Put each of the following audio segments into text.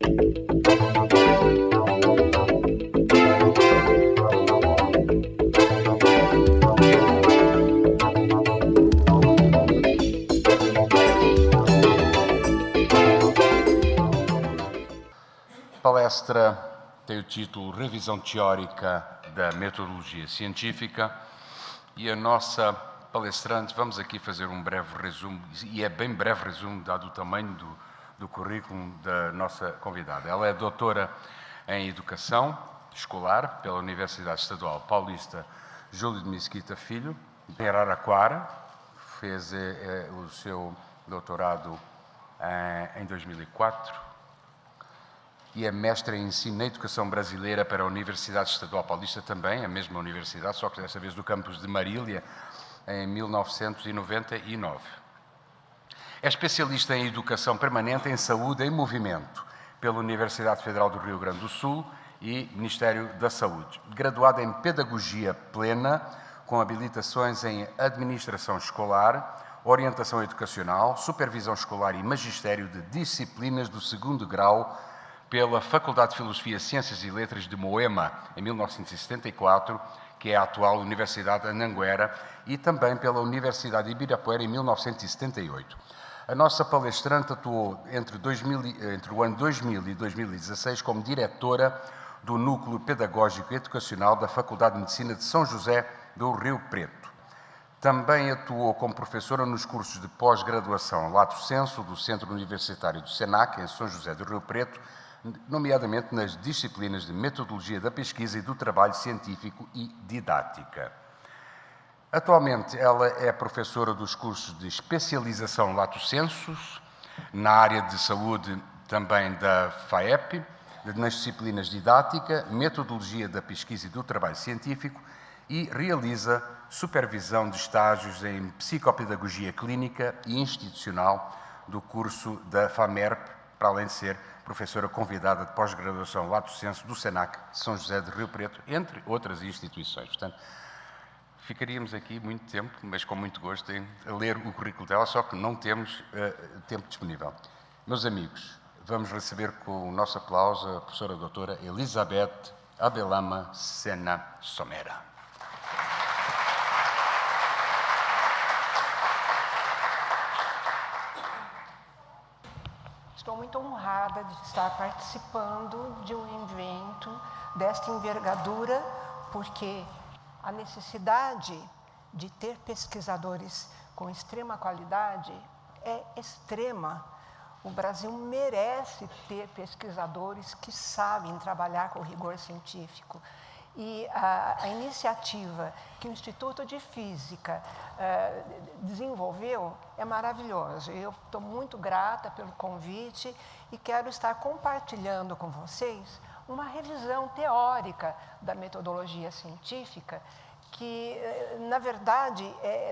A palestra tem o título Revisão Teórica da Metodologia Científica e a nossa palestrante, vamos aqui fazer um breve resumo, e é bem breve resumo, dado o tamanho do currículo da nossa convidada. Ela é doutora em Educação Escolar pela Universidade Estadual Paulista Júlio de Mesquita Filho, em Araraquara, fez o seu doutorado em 2004, e é mestre em Ensino na Educação Brasileira para a Universidade Estadual Paulista também, a mesma universidade, só que desta vez do campus de Marília, em 1999. É especialista em Educação Permanente em Saúde em Movimento pela Universidade Federal do Rio Grande do Sul e Ministério da Saúde. Graduada em Pedagogia Plena, com habilitações em Administração Escolar, Orientação Educacional, Supervisão Escolar e Magistério de Disciplinas do segundo grau pela Faculdade de Filosofia, Ciências e Letras de Moema, em 1974, que é a atual Universidade de Anhanguera, e também pela Universidade de Ibirapuera, em 1978. A nossa palestrante atuou entre o ano 2000 e 2016 como diretora do Núcleo Pedagógico e Educacional da Faculdade de Medicina de São José do Rio Preto. Também atuou como professora nos cursos de pós-graduação Lato Sensu do Centro Universitário do SENAC, em São José do Rio Preto, nomeadamente nas disciplinas de Metodologia da Pesquisa e do Trabalho Científico e Didática. Atualmente, ela é professora dos cursos de Especialização Lato Sensus, na área de saúde também da FAEP, nas disciplinas Didática, Metodologia da Pesquisa e do Trabalho Científico, e realiza supervisão de estágios em Psicopedagogia Clínica e Institucional do curso da FAMERP, para além de ser professora convidada de pós-graduação Lato Sensu do SENAC São José do Rio Preto, entre outras instituições. Portanto, ficaríamos aqui muito tempo, mas com muito gosto, em ler o currículo dela, só que não temos tempo disponível. Meus amigos, vamos receber com o nosso aplauso a professora doutora Elizabeth Abelama Sena Somera. Estou muito honrada de estar participando de um evento desta envergadura, porque a necessidade de ter pesquisadores com extrema qualidade é extrema. O Brasil merece ter pesquisadores que sabem trabalhar com rigor científico. E a iniciativa que o Instituto de Física desenvolveu é maravilhosa. Eu estou muito grata pelo convite e quero estar compartilhando com vocês uma revisão teórica da metodologia científica que, na verdade,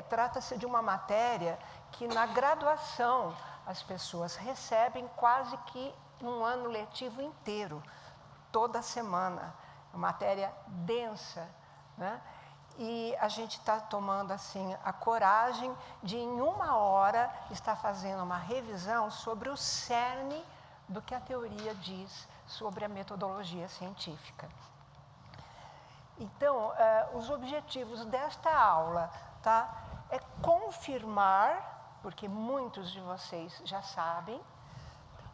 trata-se de uma matéria que, na graduação, as pessoas recebem quase que um ano letivo inteiro, toda semana. Uma matéria densa, né? E a gente está tomando, assim, a coragem de, em uma hora, estar fazendo uma revisão sobre o cerne do que a teoria diz sobre a metodologia científica. Então, os objetivos desta aula, tá, é confirmar, porque muitos de vocês já sabem,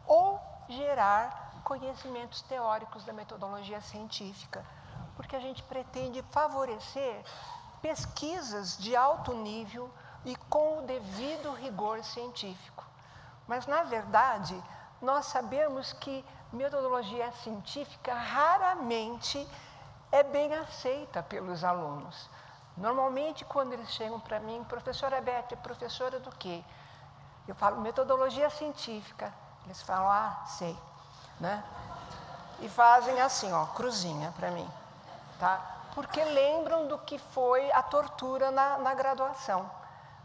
ou gerar conhecimentos teóricos da metodologia científica, porque a gente pretende favorecer pesquisas de alto nível e com o devido rigor científico. Mas, na verdade, nós sabemos que metodologia científica raramente é bem aceita pelos alunos. Normalmente, quando eles chegam para mim, professora Beth, professora do quê? Eu falo, metodologia científica. Eles falam, ah, sei. Né? E fazem assim, ó, cruzinha para mim, tá? Porque lembram do que foi a tortura na graduação,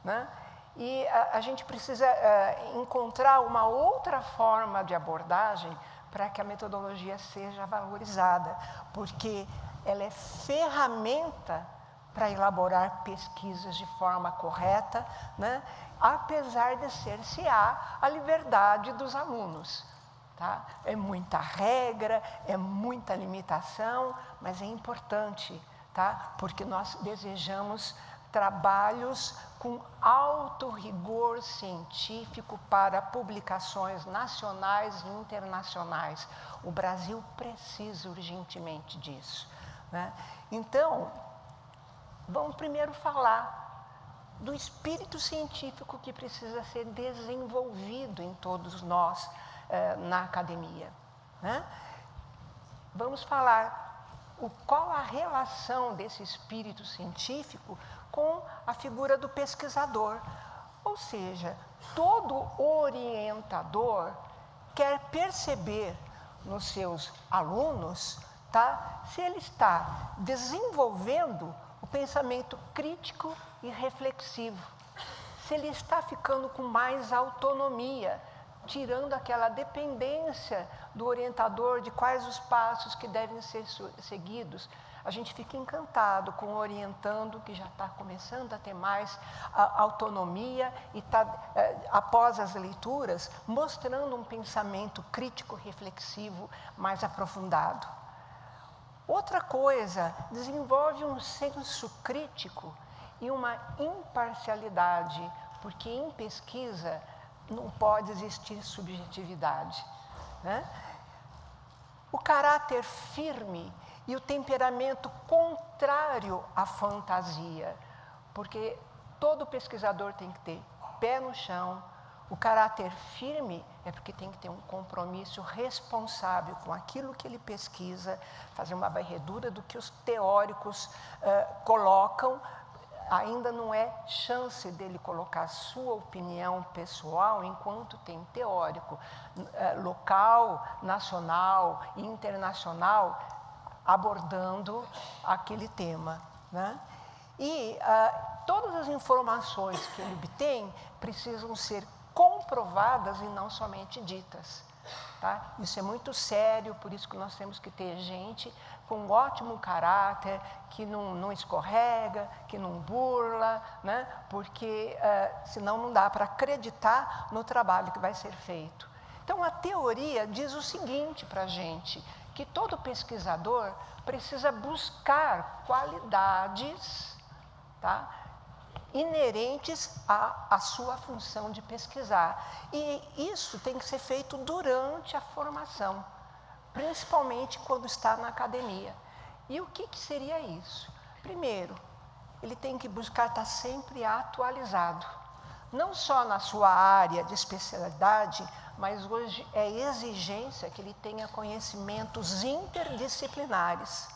né? E a gente precisa encontrar uma outra forma de abordagem para que a metodologia seja valorizada, porque ela é ferramenta para elaborar pesquisas de forma correta, né? Apesar de cercear a liberdade dos alunos. tá? É muita regra, é muita limitação, mas é importante, tá? Porque nós desejamos trabalhos com alto rigor científico para publicações nacionais e internacionais. O Brasil precisa urgentemente disso, né? Então, vamos primeiro falar do espírito científico que precisa ser desenvolvido em todos nós na academia, né? Vamos falar qual a relação desse espírito científico com a figura do pesquisador. Ou seja, todo orientador quer perceber nos seus alunos, tá, se ele está desenvolvendo o pensamento crítico e reflexivo, se ele está ficando com mais autonomia, tirando aquela dependência do orientador de quais os passos que devem ser seguidos. A gente fica encantado com o orientando que já está começando a ter mais autonomia e está, após as leituras, mostrando um pensamento crítico, reflexivo mais aprofundado. Outra coisa, desenvolve um senso crítico e uma imparcialidade, porque em pesquisa não pode existir subjetividade, né? O caráter firme e o temperamento contrário à fantasia, porque todo pesquisador tem que ter pé no chão. O caráter firme é porque tem que ter um compromisso responsável com aquilo que ele pesquisa, fazer uma varredura do que os teóricos colocam. Ainda não é chance dele colocar sua opinião pessoal enquanto tem teórico local, nacional e internacional abordando aquele tema, né? E todas as informações que ele obtém precisam ser comprovadas e não somente ditas, tá? Isso é muito sério, por isso que nós temos que ter gente com um ótimo caráter, que não escorrega, que não burla, né? Porque senão não dá para acreditar no trabalho que vai ser feito. Então, a teoria diz o seguinte para a gente, que todo pesquisador precisa buscar qualidades, tá, inerentes à sua função de pesquisar. E isso tem que ser feito durante a formação, principalmente quando está na academia. E o que seria isso? Primeiro, ele tem que buscar estar sempre atualizado, não só na sua área de especialidade, mas hoje é exigência que ele tenha conhecimentos interdisciplinares.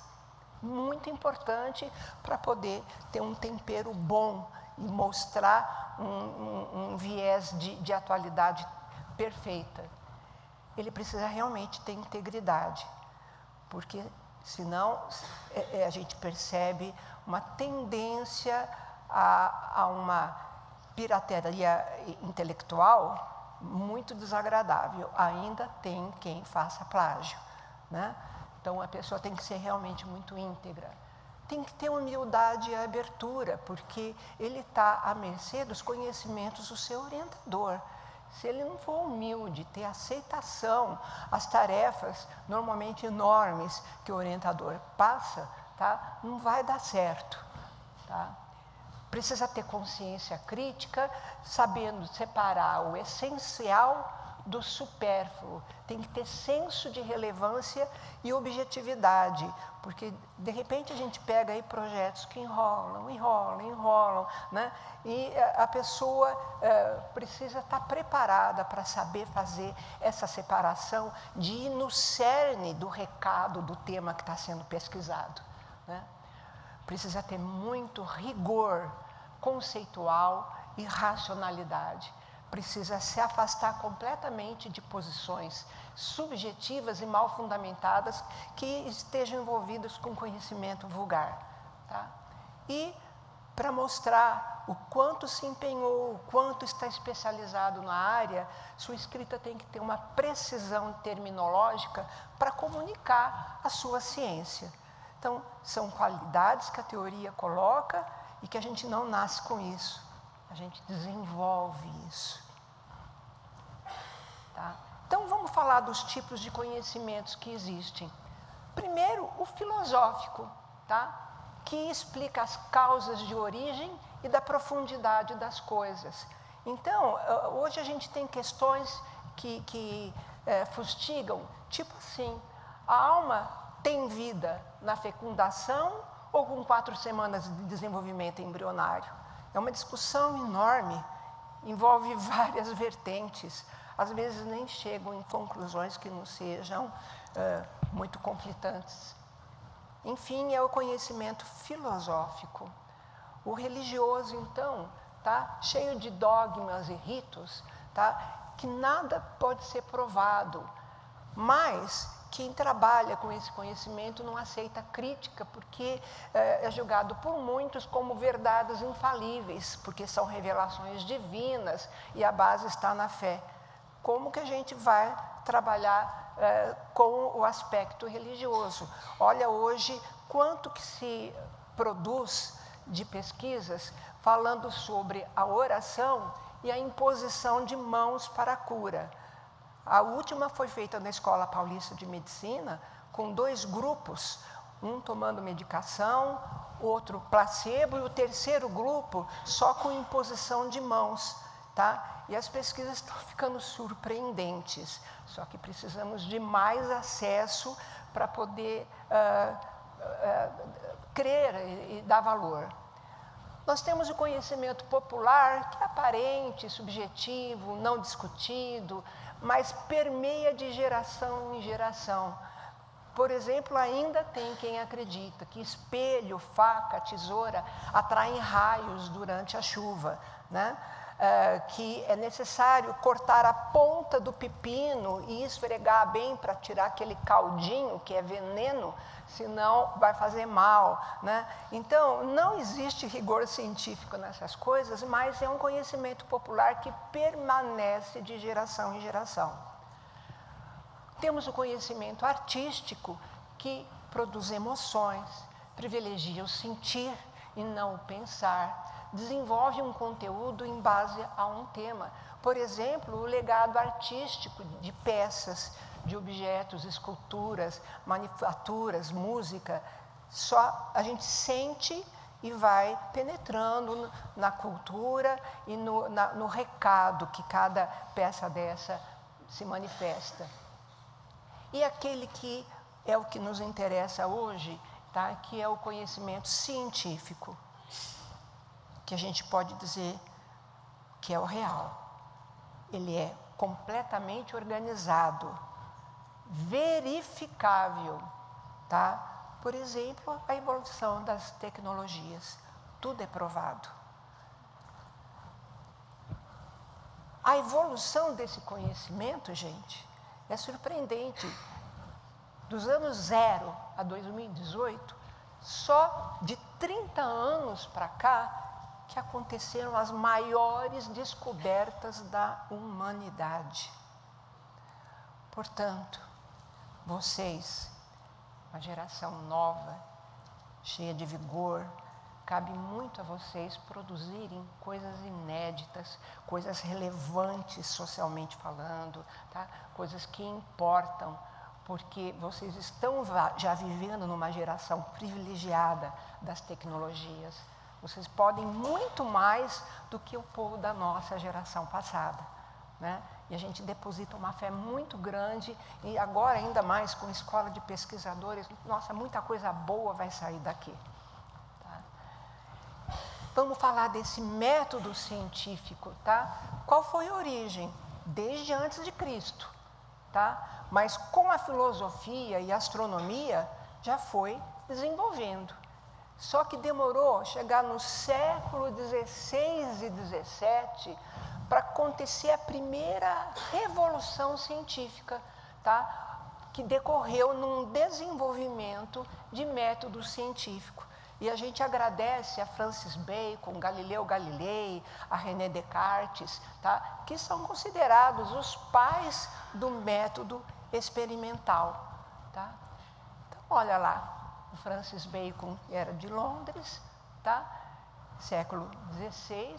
Muito importante para poder ter um tempero bom e mostrar um viés de atualidade perfeita. Ele precisa realmente ter integridade, porque senão a gente percebe uma tendência a uma pirataria intelectual muito desagradável. Ainda tem quem faça plágio, né? Então, a pessoa tem que ser realmente muito íntegra. Tem que ter humildade e abertura, porque ele está à mercê dos conhecimentos do seu orientador. Se ele não for humilde, ter aceitação às tarefas normalmente enormes que o orientador passa, tá, não vai dar certo, tá? Precisa ter consciência crítica, sabendo separar o essencial do supérfluo. Tem que ter senso de relevância e objetividade, porque de repente a gente pega aí projetos que enrolam, né? E a pessoa precisa estar preparada para saber fazer essa separação, de ir no cerne do recado do tema que está sendo pesquisado, né? Precisa ter muito rigor conceitual e racionalidade. Precisa se afastar completamente de posições subjetivas e mal fundamentadas que estejam envolvidas com conhecimento vulgar, tá? E para mostrar o quanto se empenhou, o quanto está especializado na área, sua escrita tem que ter uma precisão terminológica para comunicar a sua ciência. Então, são qualidades que a teoria coloca e que a gente não nasce com isso. A gente desenvolve isso, tá? Então, vamos falar dos tipos de conhecimentos que existem. Primeiro, o filosófico, tá? Que explica as causas de origem e da profundidade das coisas. Então, hoje a gente tem questões que fustigam, tipo assim, a alma tem vida na fecundação ou com 4 semanas de desenvolvimento embrionário? É uma discussão enorme, envolve várias vertentes, às vezes nem chegam em conclusões que não sejam muito conflitantes. Enfim, é o conhecimento filosófico. O religioso, então, tá cheio de dogmas e ritos, tá, que nada pode ser provado, mas quem trabalha com esse conhecimento não aceita crítica, porque é julgado por muitos como verdades infalíveis, porque são revelações divinas e a base está na fé. Como que a gente vai trabalhar com o aspecto religioso? Olha hoje quanto que se produz de pesquisas falando sobre a oração e a imposição de mãos para a cura. A última foi feita na Escola Paulista de Medicina, com 2 grupos, um tomando medicação, outro placebo, e o terceiro grupo só com imposição de mãos, tá? E as pesquisas estão ficando surpreendentes, só que precisamos de mais acesso para poder crer e dar valor. Nós temos o conhecimento popular, que é aparente, subjetivo, não discutido, mas permeia de geração em geração. Por exemplo, ainda tem quem acredita que espelho, faca, tesoura atraem raios durante a chuva, né? Que é necessário cortar a ponta do pepino e esfregar bem para tirar aquele caldinho, que é veneno, senão vai fazer mal, né? Então, não existe rigor científico nessas coisas, mas é um conhecimento popular que permanece de geração em geração. Temos o conhecimento artístico, que produz emoções, privilegia o sentir e não o pensar, desenvolve um conteúdo em base a um tema. Por exemplo, o legado artístico de peças, de objetos, esculturas, manufaturas, música. Só a gente sente e vai penetrando na cultura e no recado que cada peça dessa se manifesta. E aquele que é o que nos interessa hoje, tá? Que é o conhecimento científico, que a gente pode dizer que é o real. Ele é completamente organizado, verificável, tá? Por exemplo, a evolução das tecnologias, tudo é provado. A evolução desse conhecimento, gente, é surpreendente. Dos anos 0 a 2018, só de 30 anos para cá, que aconteceram as maiores descobertas da humanidade. Portanto, vocês, uma geração nova, cheia de vigor, cabe muito a vocês produzirem coisas inéditas, coisas relevantes socialmente falando, tá? Coisas que importam, porque vocês estão já vivendo numa geração privilegiada das tecnologias. Vocês podem muito mais do que o povo da nossa geração passada, né? E a gente deposita uma fé muito grande, e agora ainda mais com escola de pesquisadores, nossa, muita coisa boa vai sair daqui. Tá? Vamos falar desse método científico, tá? Qual foi a origem? Desde antes de Cristo, tá? Mas com a filosofia e a astronomia já foi desenvolvendo. Só que demorou chegar no século XVI e XVII para acontecer a primeira revolução científica, tá? Que decorreu num desenvolvimento de método científico. E a gente agradece a Francis Bacon, Galileu Galilei, a René Descartes, tá? Que são considerados os pais do método experimental. Tá? Então, olha lá. O Francis Bacon era de Londres, tá? Século XVI,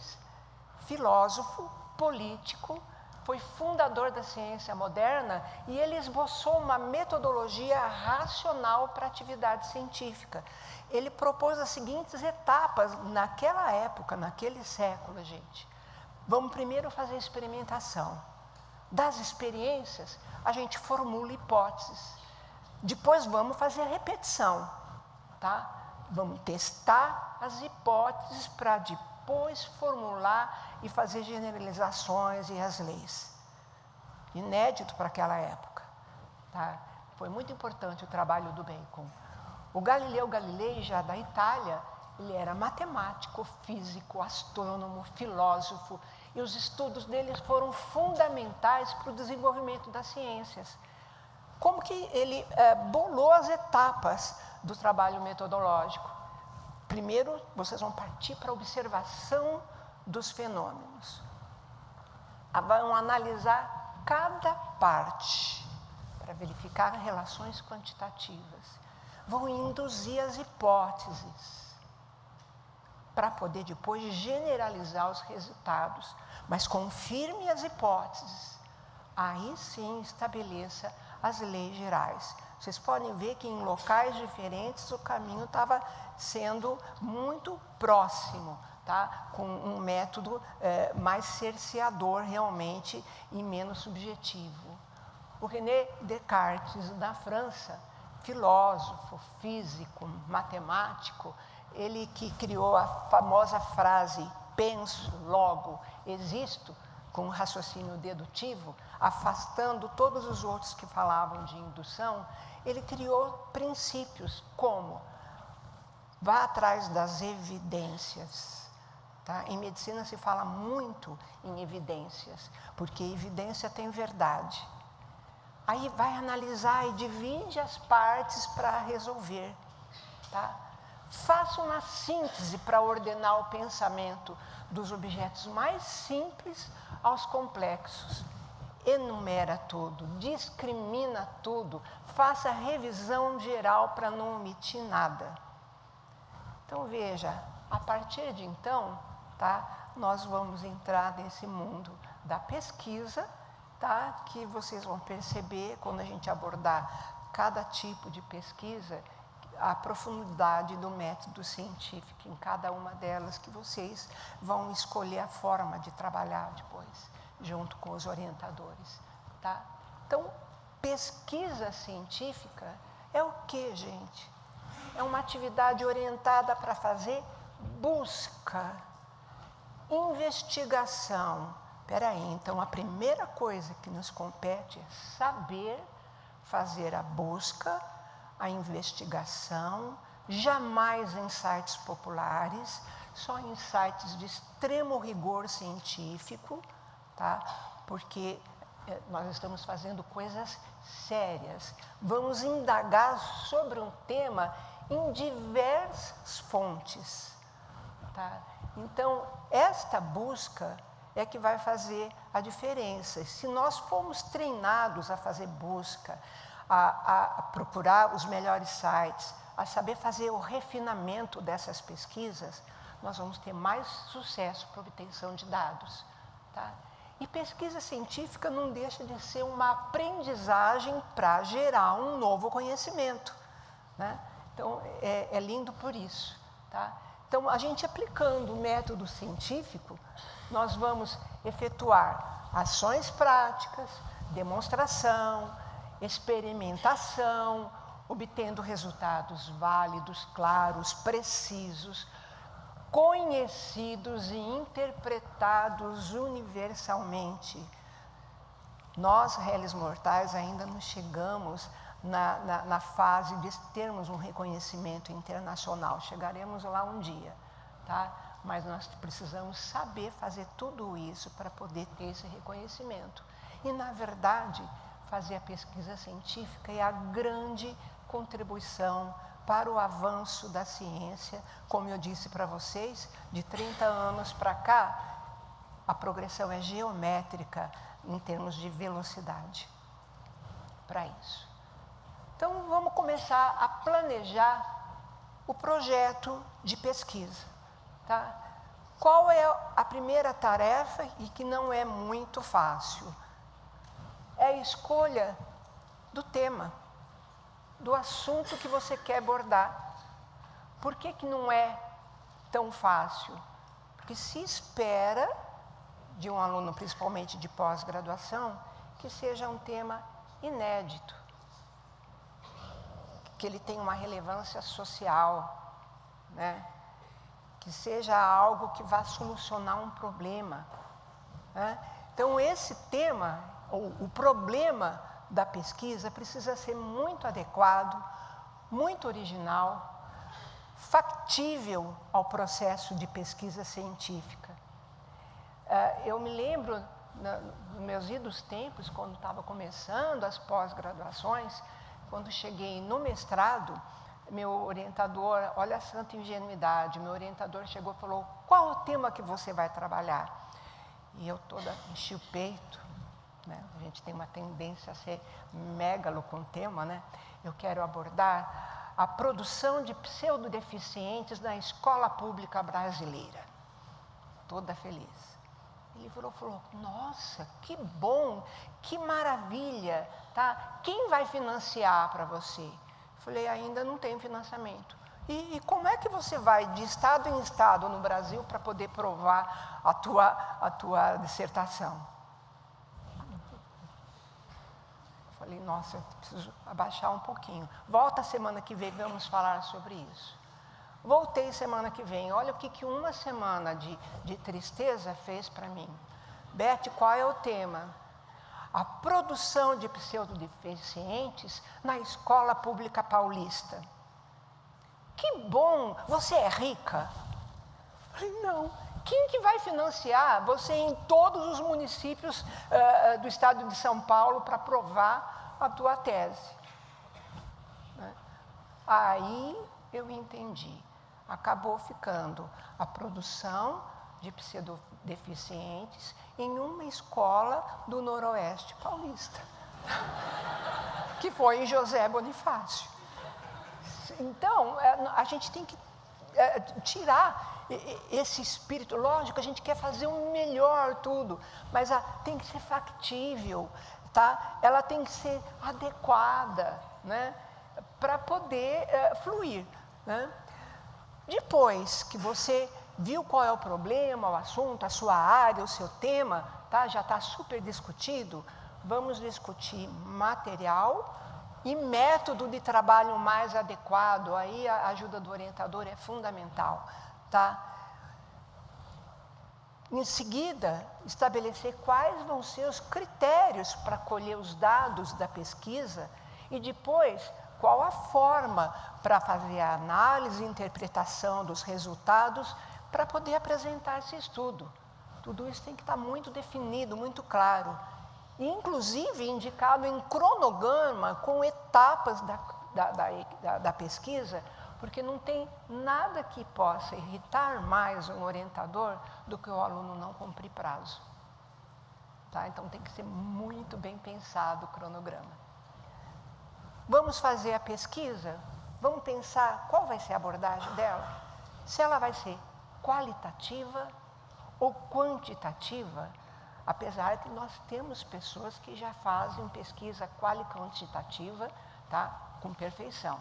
filósofo, político, foi fundador da ciência moderna e ele esboçou uma metodologia racional para a atividade científica. Ele propôs as seguintes etapas naquela época, naquele século, gente. Vamos primeiro fazer a experimentação. Das experiências, a gente formula hipóteses. Depois vamos fazer a repetição, tá? Vamos testar as hipóteses para depois formular e fazer generalizações e as leis. Inédito para aquela época, tá? Foi muito importante o trabalho do Bacon. O Galileu Galilei, já da Itália, ele era matemático, físico, astrônomo, filósofo, e os estudos dele foram fundamentais para o desenvolvimento das ciências. Como que ele bolou as etapas do trabalho metodológico? Primeiro, vocês vão partir para a observação dos fenômenos. Vão analisar cada parte para verificar relações quantitativas. Vão induzir as hipóteses para poder depois generalizar os resultados. Mas confirme as hipóteses. Aí sim estabeleça as leis gerais. Vocês podem ver que em locais diferentes o caminho estava sendo muito próximo, tá? Com um método mais cerceador realmente e menos subjetivo. O René Descartes, da França, filósofo, físico, matemático, ele que criou a famosa frase penso, logo, existo, com raciocínio dedutivo, afastando todos os outros que falavam de indução, ele criou princípios como vá atrás das evidências. Tá? Em medicina se fala muito em evidências, porque evidência tem verdade. Aí vai analisar e divide as partes para resolver. Tá? Faça uma síntese para ordenar o pensamento dos objetos mais simples aos complexos. Enumera tudo, discrimina tudo, faça revisão geral para não omitir nada. Então veja, a partir de então, tá, nós vamos entrar nesse mundo da pesquisa, tá, que vocês vão perceber quando a gente abordar cada tipo de pesquisa, a profundidade do método científico em cada uma delas, que vocês vão escolher a forma de trabalhar depois, junto com os orientadores. Tá? Então, pesquisa científica é o que, gente? É uma atividade orientada para fazer busca, investigação. Espera aí, então a primeira coisa que nos compete é saber fazer a busca, a investigação, jamais em sites populares, só em sites de extremo rigor científico, tá? Porque nós estamos fazendo coisas sérias. Vamos indagar sobre um tema em diversas fontes. Tá? Então, esta busca é que vai fazer a diferença. Se nós formos treinados a fazer busca, a procurar os melhores sites, a saber fazer o refinamento dessas pesquisas, nós vamos ter mais sucesso para a obtenção de dados. Tá? E pesquisa científica não deixa de ser uma aprendizagem para gerar um novo conhecimento. Né? Então, é lindo por isso. Tá? Então, a gente aplicando o método científico, nós vamos efetuar ações práticas, demonstração, experimentação, obtendo resultados válidos, claros, precisos, conhecidos e interpretados universalmente. Nós, réis mortais, ainda não chegamos na fase de termos um reconhecimento internacional. Chegaremos lá um dia, tá? Mas nós precisamos saber fazer tudo isso para poder ter esse reconhecimento. E, na verdade, fazer a pesquisa científica é a grande contribuição para o avanço da ciência. Como eu disse para vocês, de 30 anos para cá, a progressão é geométrica em termos de velocidade para isso. Então, vamos começar a planejar o projeto de pesquisa. Tá? Qual é a primeira tarefa e que não é muito fácil? É a escolha do tema, do assunto que você quer abordar. Por que que não é tão fácil? Porque se espera de um aluno, principalmente de pós-graduação, que seja um tema inédito, que ele tenha uma relevância social, né? Que seja algo que vá solucionar um problema, né? Então, esse tema, ou o problema da pesquisa, precisa ser muito adequado, muito original, factível ao processo de pesquisa científica. Eu me lembro, nos meus idos tempos, quando estava começando as pós-graduações, quando cheguei no mestrado, meu orientador, olha a santa ingenuidade, meu orientador chegou e falou: qual o tema que você vai trabalhar? E eu toda enchi o peito, né? A gente tem uma tendência a ser megalo com o tema, né? Eu quero abordar a produção de pseudodeficientes na escola pública brasileira. Toda feliz. Ele falou, nossa, que bom, que maravilha, tá? Quem vai financiar para você? Eu falei, ainda não tenho financiamento. E como é que você vai de estado em estado no Brasil para poder provar a tua dissertação? Eu falei, nossa, eu preciso abaixar um pouquinho. Volta semana que vem, vamos falar sobre isso. Voltei semana que vem, olha o que uma semana de tristeza fez para mim. Beth, qual é o tema? A produção de pseudodeficientes na escola pública paulista. Que bom, você é rica? Falei, não. Quem que vai financiar você em todos os municípios do estado de São Paulo para provar a tua tese? Né? Aí eu entendi. Acabou ficando a produção de pseudodeficientes em uma escola do Noroeste Paulista, que foi em José Bonifácio. Então, a gente tem que tirar esse espírito. Lógico, a gente quer fazer o melhor tudo, mas tem que ser factível, tá? Ela tem que ser adequada, né? Para poder fluir, né? Depois que você viu qual é o problema, o assunto, a sua área, o seu tema, tá? Já está super discutido, vamos discutir material e método de trabalho mais adequado. Aí a ajuda do orientador é fundamental, tá? Em seguida, estabelecer quais vão ser os critérios para colher os dados da pesquisa e depois qual a forma para fazer a análise e interpretação dos resultados para poder apresentar esse estudo. Tudo isso tem que estar muito definido, muito claro. E, inclusive, indicado em cronograma com etapas da pesquisa, porque não tem nada que possa irritar mais um orientador do que o aluno não cumprir prazo. Tá? Então, tem que ser muito bem pensado o cronograma. Vamos fazer a pesquisa? Vamos pensar qual vai ser a abordagem dela? Se ela vai ser qualitativa ou quantitativa, apesar que nós temos pessoas que já fazem pesquisa quali-quantitativa, tá? Com perfeição.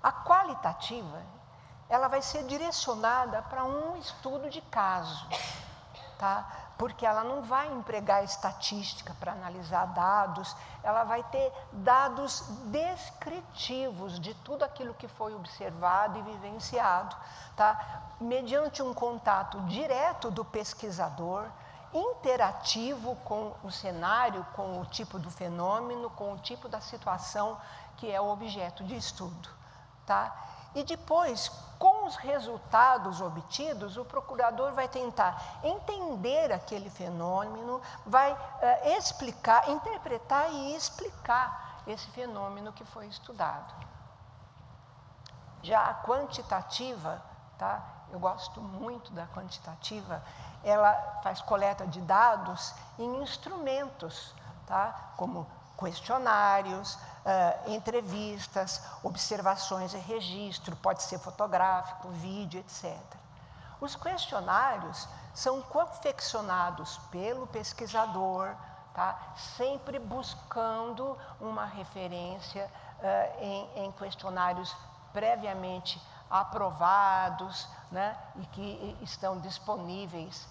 A qualitativa, ela vai ser direcionada para um estudo de caso, tá? Porque ela não vai empregar estatística para analisar dados, ela vai ter dados descritivos de tudo aquilo que foi observado e vivenciado, tá? Mediante um contato direto do pesquisador, interativo com o cenário, com o tipo do fenômeno, com o tipo da situação que é o objeto de estudo, tá? E depois, com os resultados obtidos, o procurador vai tentar entender aquele fenômeno, vai explicar, interpretar e explicar esse fenômeno que foi estudado. Já a quantitativa, tá? Eu gosto muito da quantitativa, ela faz coleta de dados em instrumentos, tá? Como questionários, entrevistas, observações e registro, pode ser fotográfico, vídeo, etc. Os questionários são confeccionados pelo pesquisador, tá? Sempre buscando uma referência em questionários previamente aprovados, né? E que estão disponíveis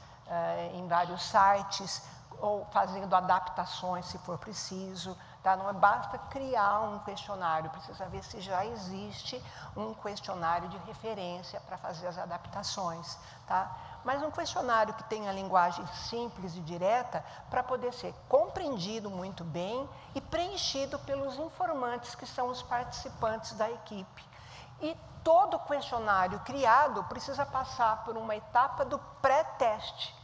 em vários sites, ou fazendo adaptações se for preciso. Tá? Não basta criar um questionário, precisa ver se já existe um questionário de referência para fazer as adaptações. Tá? Mas um questionário que tenha linguagem simples e direta para poder ser compreendido muito bem e preenchido pelos informantes, que são os participantes da equipe. E todo questionário criado precisa passar por uma etapa do pré-teste.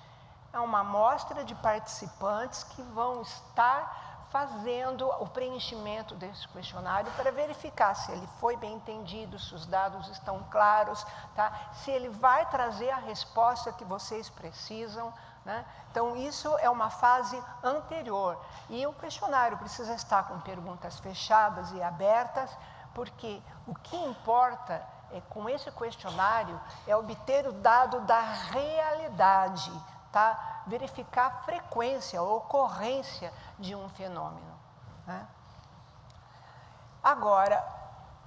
É uma amostra de participantes que vão estar fazendo o preenchimento desse questionário para verificar se ele foi bem entendido, se os dados estão claros, tá? Se ele vai trazer a resposta que vocês precisam, né? Então, isso é uma fase anterior. E o questionário precisa estar com perguntas fechadas e abertas, porque o que importa com esse questionário é obter o dado da realidade, tá? Verificar a frequência, a ocorrência de um fenômeno, né? Agora,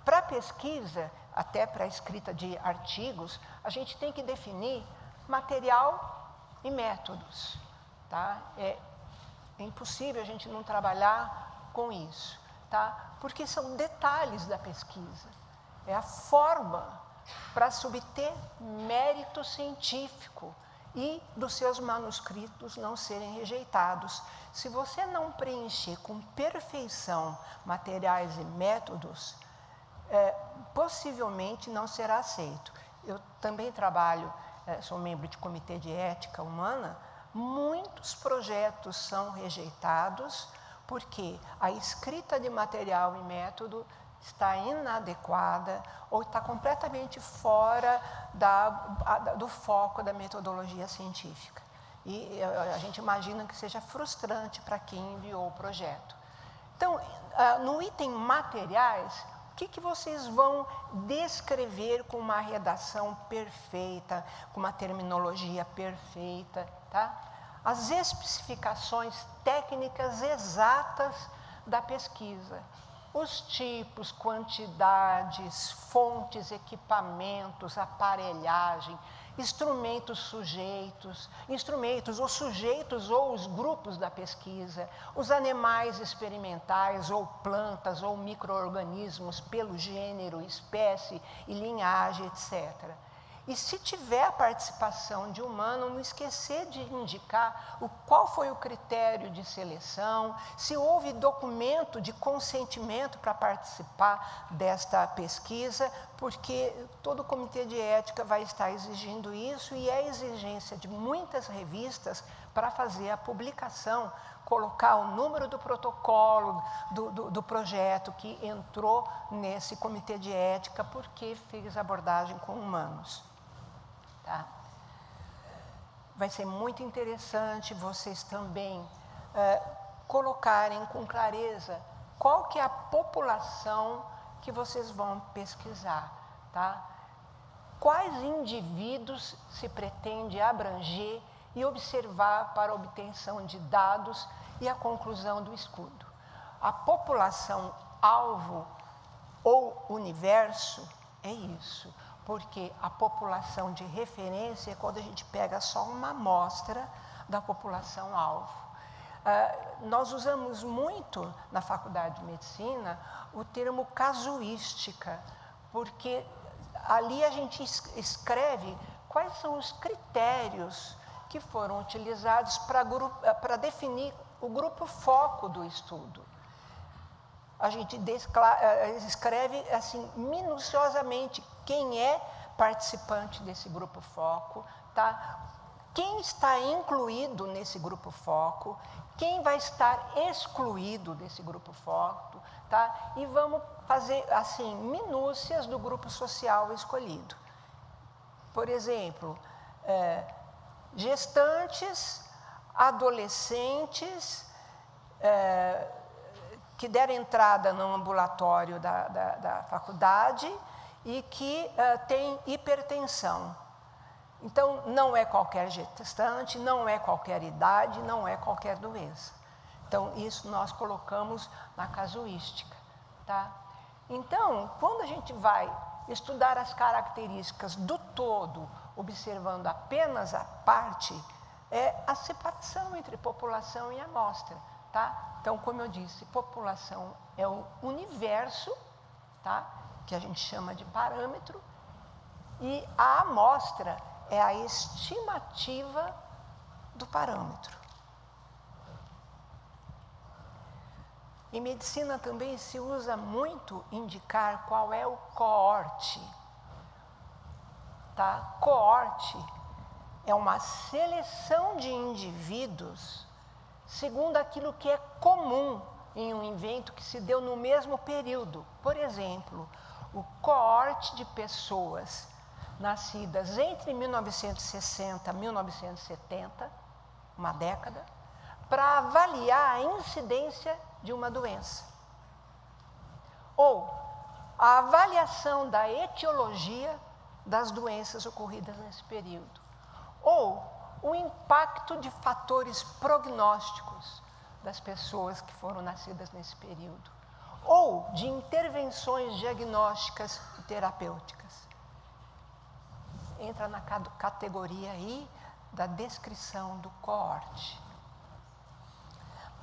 para pesquisa, até para a escrita de artigos, a gente tem que definir material e métodos, tá? É impossível a gente não trabalhar com isso, tá? Porque são detalhes da pesquisa, é a forma para se obter mérito científico e dos seus manuscritos não serem rejeitados. Se você não preencher com perfeição materiais e métodos, possivelmente não será aceito. Eu também trabalho, sou membro de comitê de ética humana. Muitos projetos são rejeitados porque a escrita de material e método está inadequada ou está completamente fora do foco da metodologia científica. E a gente imagina que seja frustrante para quem enviou o projeto. Então, no item materiais, o que vocês vão descrever com uma redação perfeita, com uma terminologia perfeita, tá? As especificações técnicas exatas da pesquisa. Os tipos, quantidades, fontes, equipamentos, aparelhagem, instrumentos sujeitos ou os grupos da pesquisa, os animais experimentais ou plantas ou micro-organismos pelo gênero, espécie e linhagem, etc. E se tiver a participação de humano, não esquecer de indicar qual foi o critério de seleção, se houve documento de consentimento para participar desta pesquisa, porque todo o comitê de ética vai estar exigindo isso e é exigência de muitas revistas para fazer a publicação, colocar o número do protocolo do projeto que entrou nesse comitê de ética porque fez abordagem com humanos. Tá? Vai ser muito interessante vocês também colocarem com clareza qual que é a população que vocês vão pesquisar, tá? Quais indivíduos se pretende abranger e observar para a obtenção de dados e a conclusão do estudo. A população alvo ou universo é isso. Porque a população de referência é quando a gente pega só uma amostra da população-alvo. Nós usamos muito na Faculdade de Medicina o termo casuística, porque ali a gente escreve quais são os critérios que foram utilizados para definir o grupo foco do estudo. A gente escreve assim, minuciosamente quem é participante desse grupo foco, tá? Quem está incluído nesse grupo foco, quem vai estar excluído desse grupo foco, tá? E vamos fazer assim, minúcias do grupo social escolhido. Por exemplo, gestantes, adolescentes, que deram entrada no ambulatório da faculdade e que têm hipertensão. Então, não é qualquer gestante, não é qualquer idade, não é qualquer doença. Então, isso nós colocamos na casuística, tá? Então, quando a gente vai estudar as características do todo, observando apenas a parte, é a separação entre população e amostra, tá? Então, como eu disse, população é o universo, tá? Que a gente chama de parâmetro, e a amostra é a estimativa do parâmetro. Em medicina também se usa muito indicar qual é o coorte. Tá? Coorte é uma seleção de indivíduos segundo aquilo que é comum em um evento que se deu no mesmo período. Por exemplo, o coorte de pessoas nascidas entre 1960 e 1970, uma década, para avaliar a incidência de uma doença. Ou a avaliação da etiologia das doenças ocorridas nesse período. Ou o impacto de fatores prognósticos das pessoas que foram nascidas nesse período. Ou de intervenções diagnósticas e terapêuticas. Entra na categoria aí da descrição do coorte.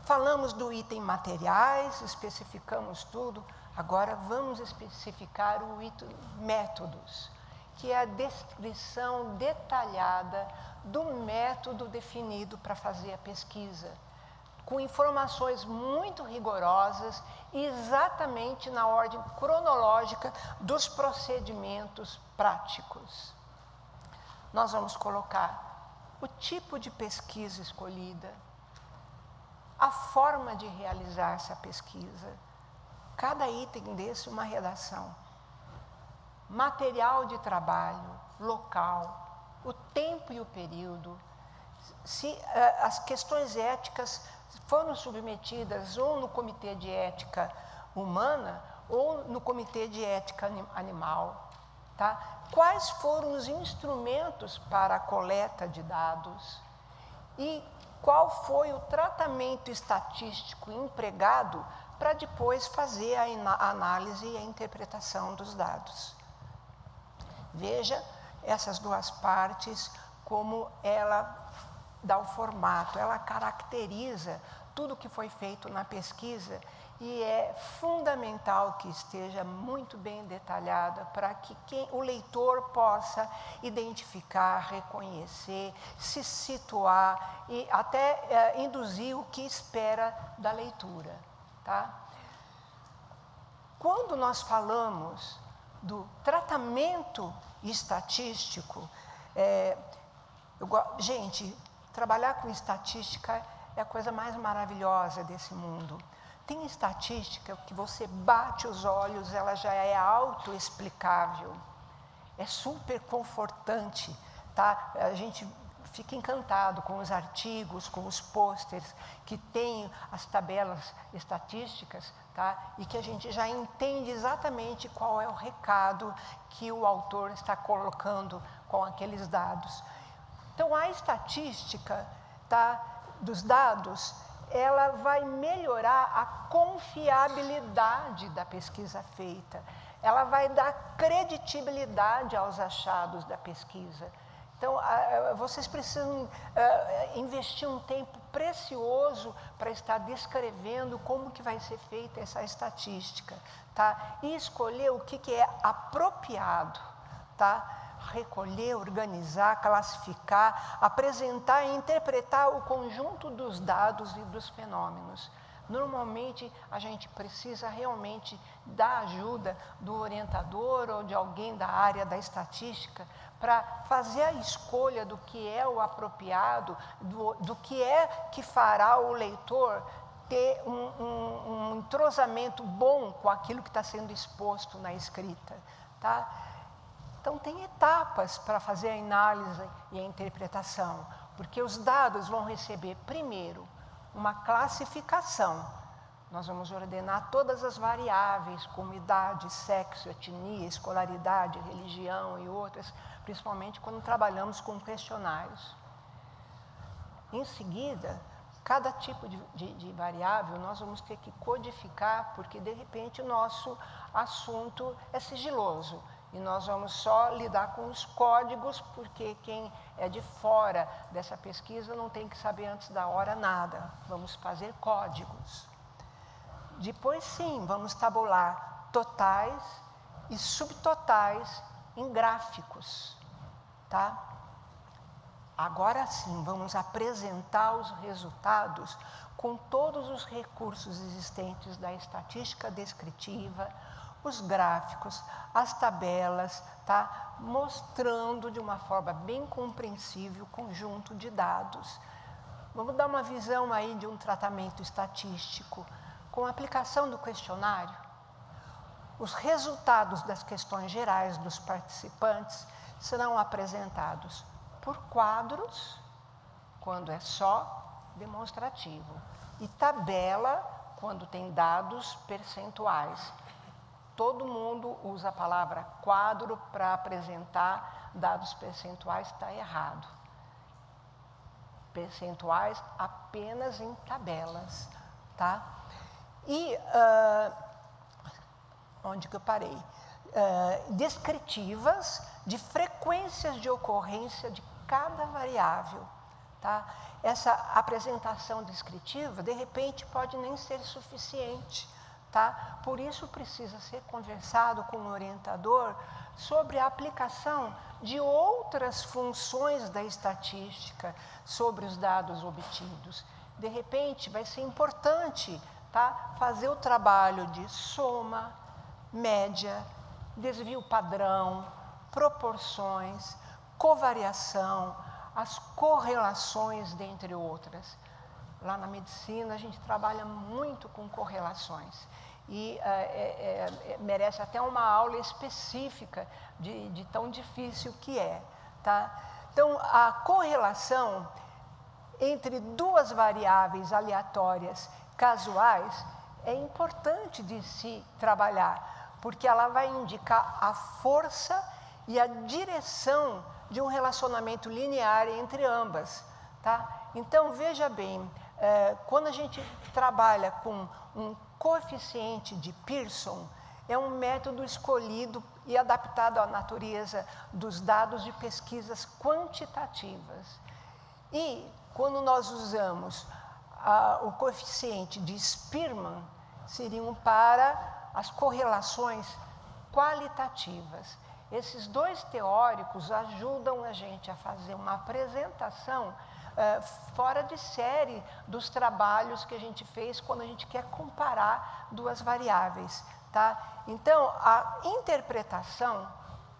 Falamos do item materiais, especificamos tudo, agora vamos especificar o item métodos, que é a descrição detalhada do método definido para fazer a pesquisa, com informações muito rigorosas e exatamente na ordem cronológica dos procedimentos práticos. Nós vamos colocar o tipo de pesquisa escolhida, a forma de realizar essa pesquisa, cada item desse uma redação, material de trabalho, local, o tempo e o período, se as questões éticas foram submetidas ou no Comitê de Ética Humana ou no Comitê de Ética Animal, tá? Quais foram os instrumentos para a coleta de dados e qual foi o tratamento estatístico empregado para depois fazer a análise e a interpretação dos dados. Veja essas duas partes, como ela dá o formato, ela caracteriza tudo que foi feito na pesquisa e é fundamental que esteja muito bem detalhada para que o leitor possa identificar, reconhecer, se situar e até induzir o que espera da leitura. Tá? Quando nós falamos do tratamento estatístico, gente, trabalhar com estatística é a coisa mais maravilhosa desse mundo. Tem estatística que você bate os olhos, ela já é autoexplicável, é super confortante, tá? A gente fica encantado com os artigos, com os pôsteres que tem as tabelas estatísticas, tá? E que a gente já entende exatamente qual é o recado que o autor está colocando com aqueles dados. Então, a estatística, tá, dos dados, ela vai melhorar a confiabilidade da pesquisa feita, ela vai dar credibilidade aos achados da pesquisa. Então, vocês precisam investir um tempo precioso para estar descrevendo como que vai ser feita essa estatística, tá? E escolher o que é apropriado, tá? Recolher, organizar, classificar, apresentar e interpretar o conjunto dos dados e dos fenômenos. Normalmente, a gente precisa realmente da ajuda do orientador ou de alguém da área da estatística para fazer a escolha do que é o apropriado, do que é que fará o leitor ter um entrosamento bom com aquilo que está sendo exposto na escrita, tá? Então, tem etapas para fazer a análise e a interpretação, porque os dados vão receber, primeiro, uma classificação, Nós vamos ordenar todas as variáveis, como idade, sexo, etnia, escolaridade, religião e outras, principalmente quando trabalhamos com questionários. Em seguida, cada tipo de variável nós vamos ter que codificar, porque de repente o nosso assunto é sigiloso. E nós vamos só lidar com os códigos, porque quem é de fora dessa pesquisa não tem que saber antes da hora nada. Vamos fazer códigos. Depois, sim, vamos tabular totais e subtotais em gráficos, tá? Agora sim, vamos apresentar os resultados com todos os recursos existentes da estatística descritiva, os gráficos, as tabelas, tá? Mostrando de uma forma bem compreensível o conjunto de dados. Vamos dar uma visão aí de um tratamento estatístico. Com a aplicação do questionário, os resultados das questões gerais dos participantes serão apresentados por quadros, quando é só demonstrativo, e tabela, quando tem dados percentuais. Todo mundo usa a palavra quadro para apresentar dados percentuais, está errado. Percentuais apenas em tabelas, tá? E, onde que eu parei? Descritivas de frequências de ocorrência de cada variável, tá? Essa apresentação descritiva, de repente, pode nem ser suficiente, tá? Por isso precisa ser conversado com o orientador sobre a aplicação de outras funções da estatística sobre os dados obtidos. De repente, vai ser importante, tá? Fazer o trabalho de soma, média, desvio padrão, proporções, covariação, as correlações, dentre outras. Lá na medicina, a gente trabalha muito com correlações e merece até uma aula específica de tão difícil que é, tá? Então, a correlação entre duas variáveis aleatórias casuais é importante de se trabalhar, porque ela vai indicar a força e a direção de um relacionamento linear entre ambas, tá? Então, veja bem, quando a gente trabalha com um coeficiente de Pearson, é um método escolhido e adaptado à natureza dos dados de pesquisas quantitativas. E, quando nós usamos o coeficiente de Spearman, seriam para as correlações qualitativas. Esses dois teóricos ajudam a gente a fazer uma apresentação fora de série dos trabalhos que a gente fez quando a gente quer comparar duas variáveis, tá? Então, a interpretação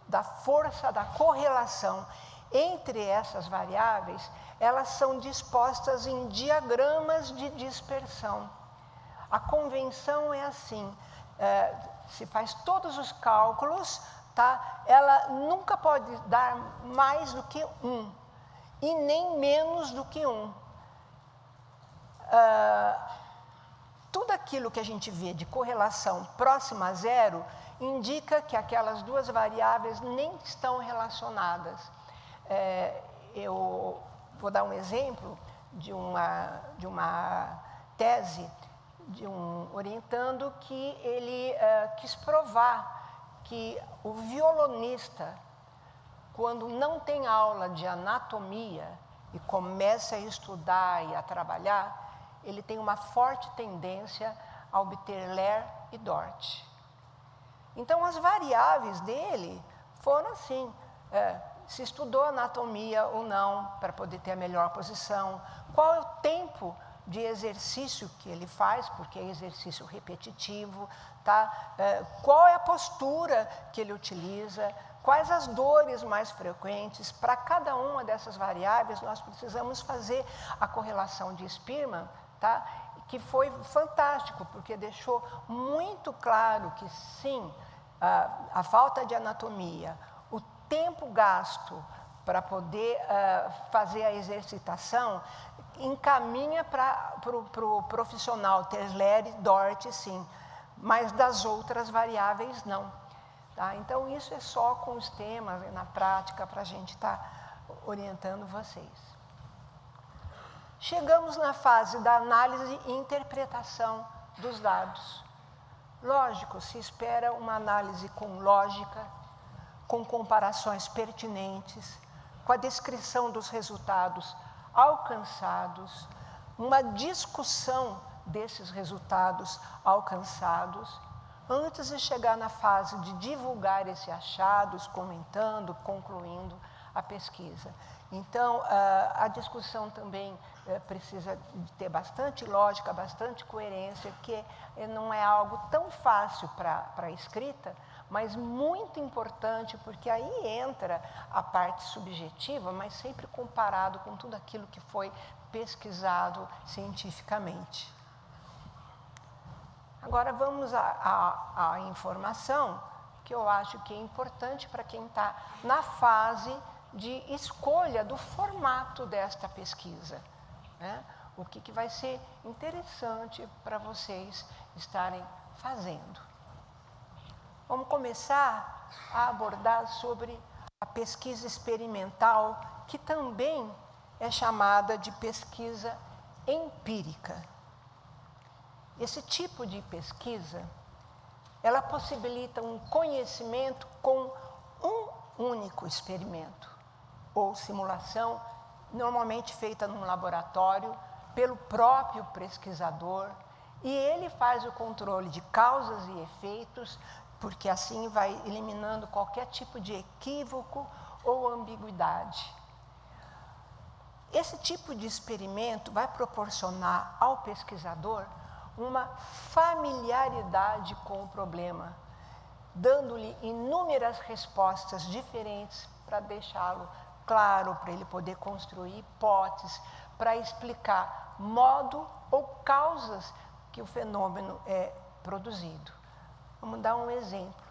da força da correlação entre essas variáveis, elas são dispostas em diagramas de dispersão. A convenção é assim, se faz todos os cálculos, tá? Ela nunca pode dar mais do que 1 e nem menos do que 1. Tudo aquilo que a gente vê de correlação próxima a zero indica que aquelas duas variáveis nem estão relacionadas. Eu vou dar um exemplo de uma tese de um orientando que ele quis provar que o violonista, quando não tem aula de anatomia e começa a estudar e a trabalhar, ele tem uma forte tendência a obter Ler e Dort. Então, as variáveis dele foram assim, se estudou anatomia ou não, para poder ter a melhor posição, qual é o tempo de exercício que ele faz, porque é exercício repetitivo, tá? Qual é a postura que ele utiliza, quais as dores mais frequentes. Para cada uma dessas variáveis, nós precisamos fazer a correlação de Spearman, tá? Que foi fantástico, porque deixou muito claro que sim, a falta de anatomia, o tempo gasto para poder fazer a exercitação, encaminha para o profissional Tesler, Doherty, sim, mas das outras variáveis, não. Tá? Então, isso é só com os temas, na prática, para a gente estar orientando vocês. Chegamos na fase da análise e interpretação dos dados. Lógico, se espera uma análise com lógica, com comparações pertinentes, com a descrição dos resultados alcançados, uma discussão desses resultados alcançados, antes de chegar na fase de divulgar esses achados, comentando, concluindo a pesquisa. Então, a discussão também precisa ter bastante lógica, bastante coerência, que não é algo tão fácil para a escrita, mas muito importante, porque aí entra a parte subjetiva, mas sempre comparado com tudo aquilo que foi pesquisado cientificamente. Agora vamos à informação, que eu acho que é importante para quem está na fase de escolha do formato desta pesquisa, né? O que vai ser interessante para vocês estarem fazendo. Vamos começar a abordar sobre a pesquisa experimental, que também é chamada de pesquisa empírica. Esse tipo de pesquisa, ela possibilita um conhecimento com um único experimento ou simulação, normalmente feita num laboratório pelo próprio pesquisador, e ele faz o controle de causas e efeitos, porque assim vai eliminando qualquer tipo de equívoco ou ambiguidade. Esse tipo de experimento vai proporcionar ao pesquisador uma familiaridade com o problema, dando-lhe inúmeras respostas diferentes para deixá-lo claro, para ele poder construir hipóteses, para explicar modo ou causas que o fenômeno é produzido. Vamos dar um exemplo.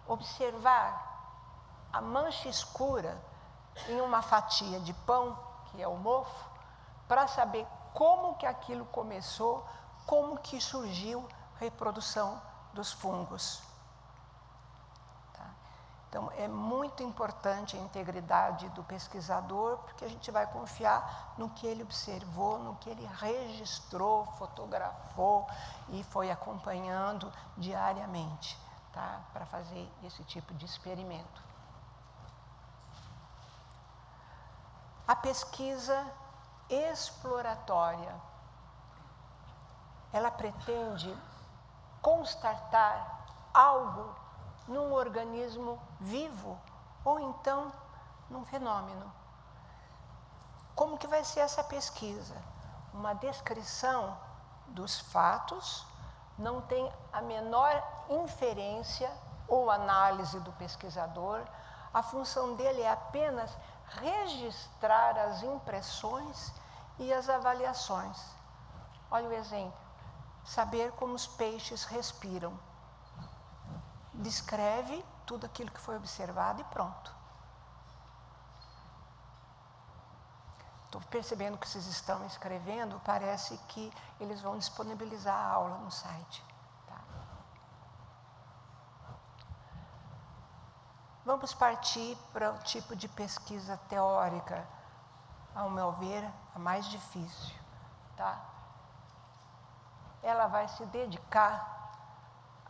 Observar a mancha escura em uma fatia de pão, que é o mofo, para saber como que aquilo começou, como que surgiu a reprodução dos fungos. Tá? Então, é muito importante a integridade do pesquisador, porque a gente vai confiar no que ele observou, no que ele registrou, fotografou e foi acompanhando diariamente, tá? Para fazer esse tipo de experimento. A pesquisa exploratória, ela pretende constatar algo num organismo vivo ou então num fenômeno. Como que vai ser essa pesquisa? Uma descrição dos fatos, não tem a menor inferência ou análise do pesquisador, a função dele é apenas registrar as impressões e as avaliações. Olha o exemplo, saber como os peixes respiram. Descreve tudo aquilo que foi observado e pronto. Estou percebendo que vocês estão escrevendo, parece que eles vão disponibilizar a aula no site. Tá? Vamos partir para o tipo de pesquisa teórica, ao meu ver, a mais difícil. Tá? Ela vai se dedicar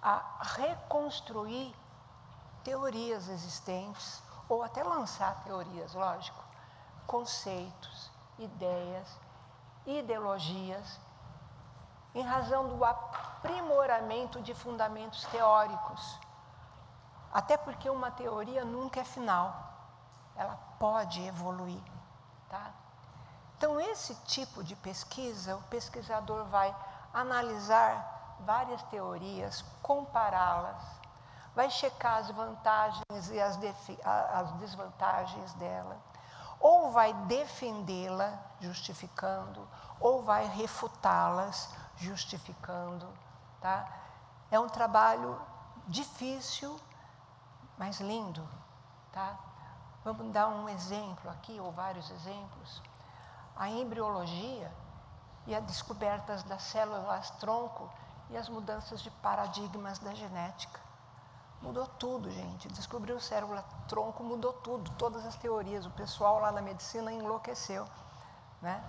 a reconstruir teorias existentes, ou até lançar teorias, lógico, conceitos, ideias, ideologias, em razão do aprimoramento de fundamentos teóricos. Até porque uma teoria nunca é final, ela pode evoluir. Tá? Então, esse tipo de pesquisa, o pesquisador vai analisar várias teorias, compará-las, vai checar as vantagens e as desvantagens dela, ou vai defendê-la, justificando, ou vai refutá-las, justificando. Tá? É um trabalho difícil, mas lindo. Tá? Vamos dar um exemplo aqui, ou vários exemplos. a embriologia e as descobertas das células-tronco e as mudanças de paradigmas da genética. Mudou tudo, gente. Descobriu célula-tronco, mudou tudo, todas as teorias. O pessoal lá na medicina enlouqueceu, né?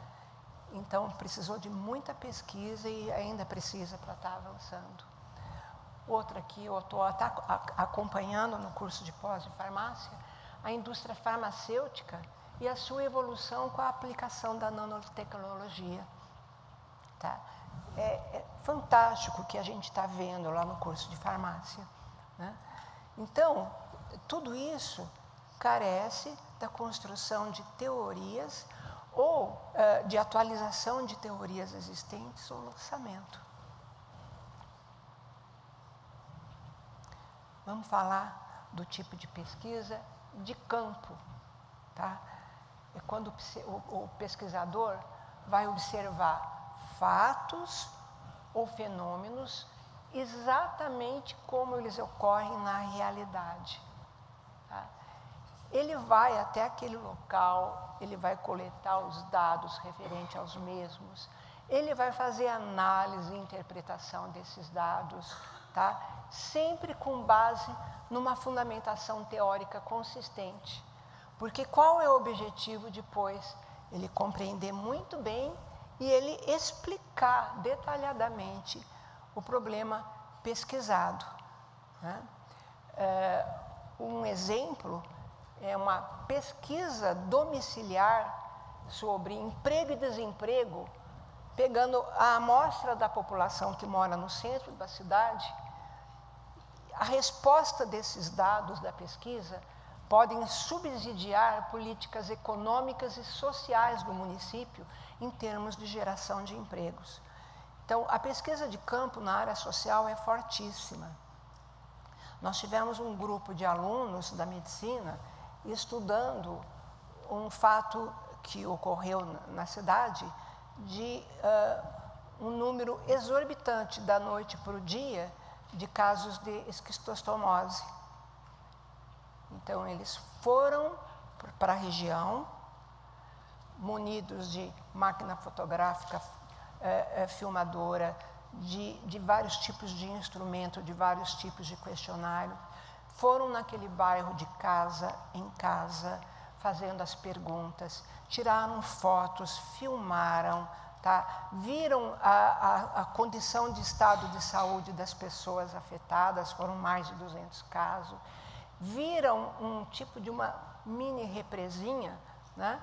Então, precisou de muita pesquisa e ainda precisa para estar avançando. Outra que eu estou acompanhando no curso de pós de farmácia, a indústria farmacêutica e a sua evolução com a aplicação da nanotecnologia. Tá? É fantástico o que a gente está vendo lá no curso de farmácia, né? Então, tudo isso carece da construção de teorias ou de atualização de teorias existentes ou lançamento. Vamos falar do tipo de pesquisa de campo, tá? É quando o pesquisador vai observar fatos ou fenômenos exatamente como eles ocorrem na realidade. Tá? Ele vai até aquele local, ele vai coletar os dados referentes aos mesmos, ele vai fazer análise e interpretação desses dados, tá? Sempre com base numa fundamentação teórica consistente. Porque qual é o objetivo depois? Ele compreender muito bem e ele explicar detalhadamente o problema pesquisado, né? Um exemplo é uma pesquisa domiciliar sobre emprego e desemprego, pegando a amostra da população que mora no centro da cidade. A resposta desses dados da pesquisa podem subsidiar políticas econômicas e sociais do município em termos de geração de empregos. Então, a pesquisa de campo na área social é fortíssima. Nós tivemos um grupo de alunos da medicina estudando um fato que ocorreu na cidade de um número exorbitante da noite para o dia de casos de esquistostomose. Então, eles foram para a região, munidos de máquina fotográfica, filmadora, de vários tipos de instrumento, de vários tipos de questionário, foram naquele bairro de casa em casa, fazendo as perguntas, tiraram fotos, filmaram, tá? Viram a condição de estado de saúde das pessoas afetadas, foram mais de 200 casos, viram um tipo de uma mini represinha, né?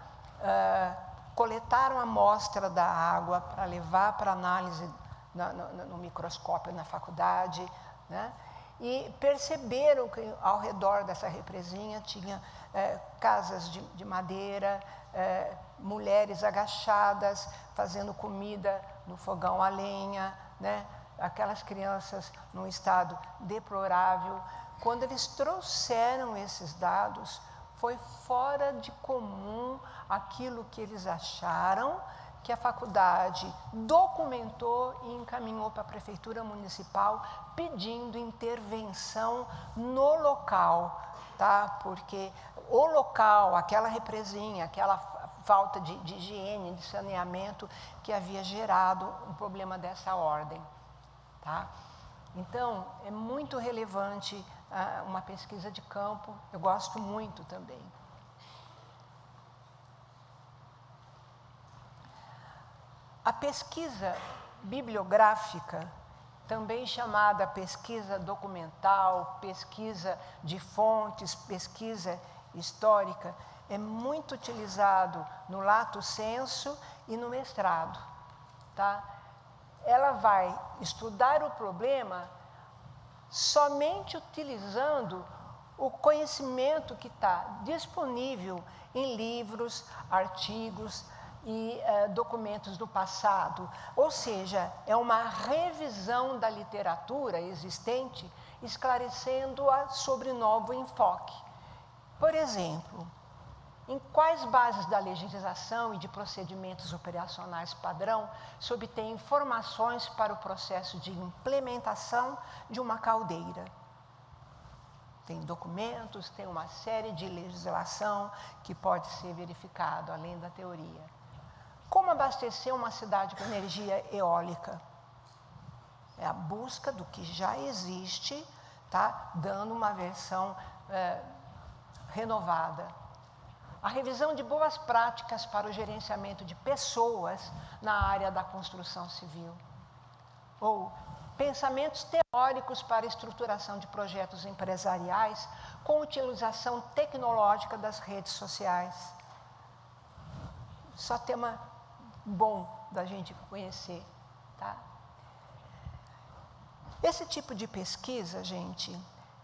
Coletaram a amostra da água para levar para análise no microscópio na faculdade, né? E perceberam que ao redor dessa represinha tinha casas de madeira, mulheres agachadas fazendo comida no fogão a lenha, né? Aquelas crianças num estado deplorável. Quando eles trouxeram esses dados, foi fora de comum aquilo que eles acharam, que a faculdade documentou e encaminhou para a prefeitura municipal pedindo intervenção no local, tá? Porque o local, aquela represinha, aquela falta de higiene, de saneamento que havia gerado um problema dessa ordem, tá? Então, é muito relevante uma pesquisa de campo, eu gosto muito também. A pesquisa bibliográfica, também chamada pesquisa documental, pesquisa de fontes, pesquisa histórica, é muito utilizado no lato sensu e no mestrado, tá? Ela vai estudar o problema somente utilizando o conhecimento que está disponível em livros, artigos e documentos do passado. Ou seja, é uma revisão da literatura existente, esclarecendo-a sobre novo enfoque. Por exemplo, em quais bases da legislação e de procedimentos operacionais padrão se obtém informações para o processo de implementação de uma caldeira? Tem documentos, tem uma série de legislação que pode ser verificado, além da teoria. Como abastecer uma cidade com energia eólica? É a busca do que já existe, tá? Dando uma versão renovada. A revisão de boas práticas para o gerenciamento de pessoas na área da construção civil. Ou pensamentos teóricos para a estruturação de projetos empresariais com utilização tecnológica das redes sociais. Só tema bom da gente conhecer, tá? Esse tipo de pesquisa, gente,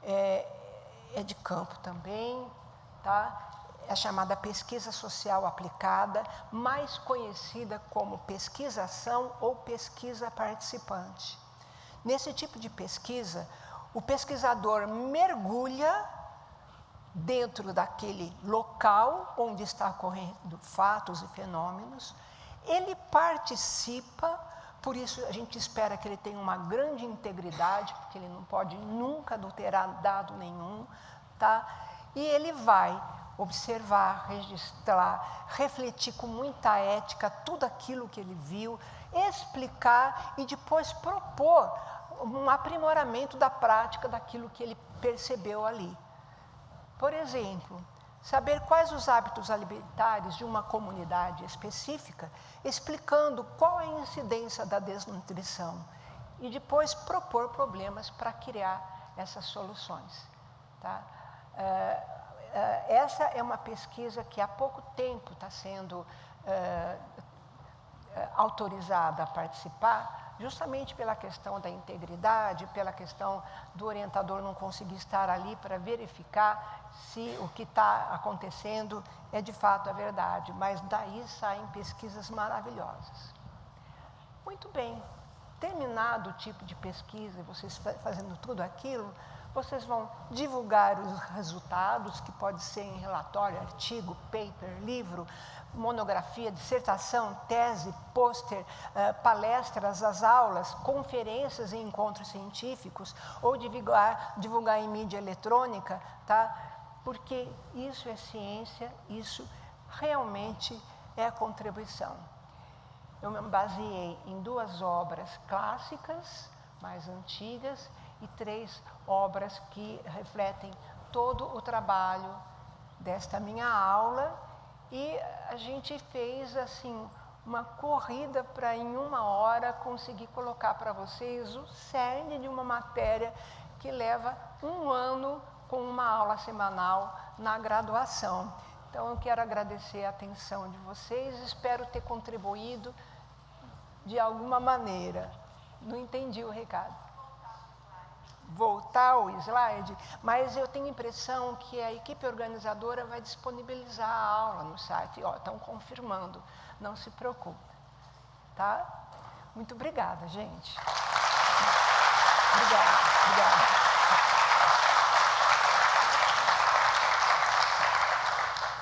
é de campo também, tá? É chamada pesquisa social aplicada, mais conhecida como pesquisação ou pesquisa participante. Nesse tipo de pesquisa, o pesquisador mergulha dentro daquele local onde está ocorrendo fatos e fenômenos, ele participa, por isso a gente espera que ele tenha uma grande integridade, porque ele não pode nunca adulterar dado nenhum, tá? E ele vai observar, registrar, refletir com muita ética tudo aquilo que ele viu, explicar e depois propor um aprimoramento da prática daquilo que ele percebeu ali. Por exemplo, saber quais os hábitos alimentares de uma comunidade específica, explicando qual é a incidência da desnutrição e depois propor problemas para criar essas soluções, tá? Essa é uma pesquisa que há pouco tempo está sendo autorizada a participar, justamente pela questão da integridade, pela questão do orientador não conseguir estar ali para verificar se o que está acontecendo é de fato a verdade, mas daí saem pesquisas maravilhosas. Muito bem, terminado o tipo de pesquisa, vocês fazendo tudo aquilo, vocês vão divulgar os resultados, que pode ser em relatório, artigo, paper, livro, monografia, dissertação, tese, pôster, palestras, as aulas, conferências e encontros científicos, ou divulgar em mídia eletrônica, tá? Porque isso é ciência, isso realmente é contribuição. Eu me baseei em 2 obras clássicas, mais antigas, e 3 obras que refletem todo o trabalho desta minha aula, e a gente fez assim uma corrida para em 1 hora conseguir colocar para vocês o cerne de uma matéria que leva 1 ano com uma aula semanal na graduação. Então eu quero agradecer a atenção de vocês, espero ter contribuído de alguma maneira. Não entendi o recado. Voltar o slide, mas eu tenho a impressão que a equipe organizadora vai disponibilizar a aula no site. Ó, estão confirmando, não se preocupe, tá? Muito obrigada, gente. Obrigada.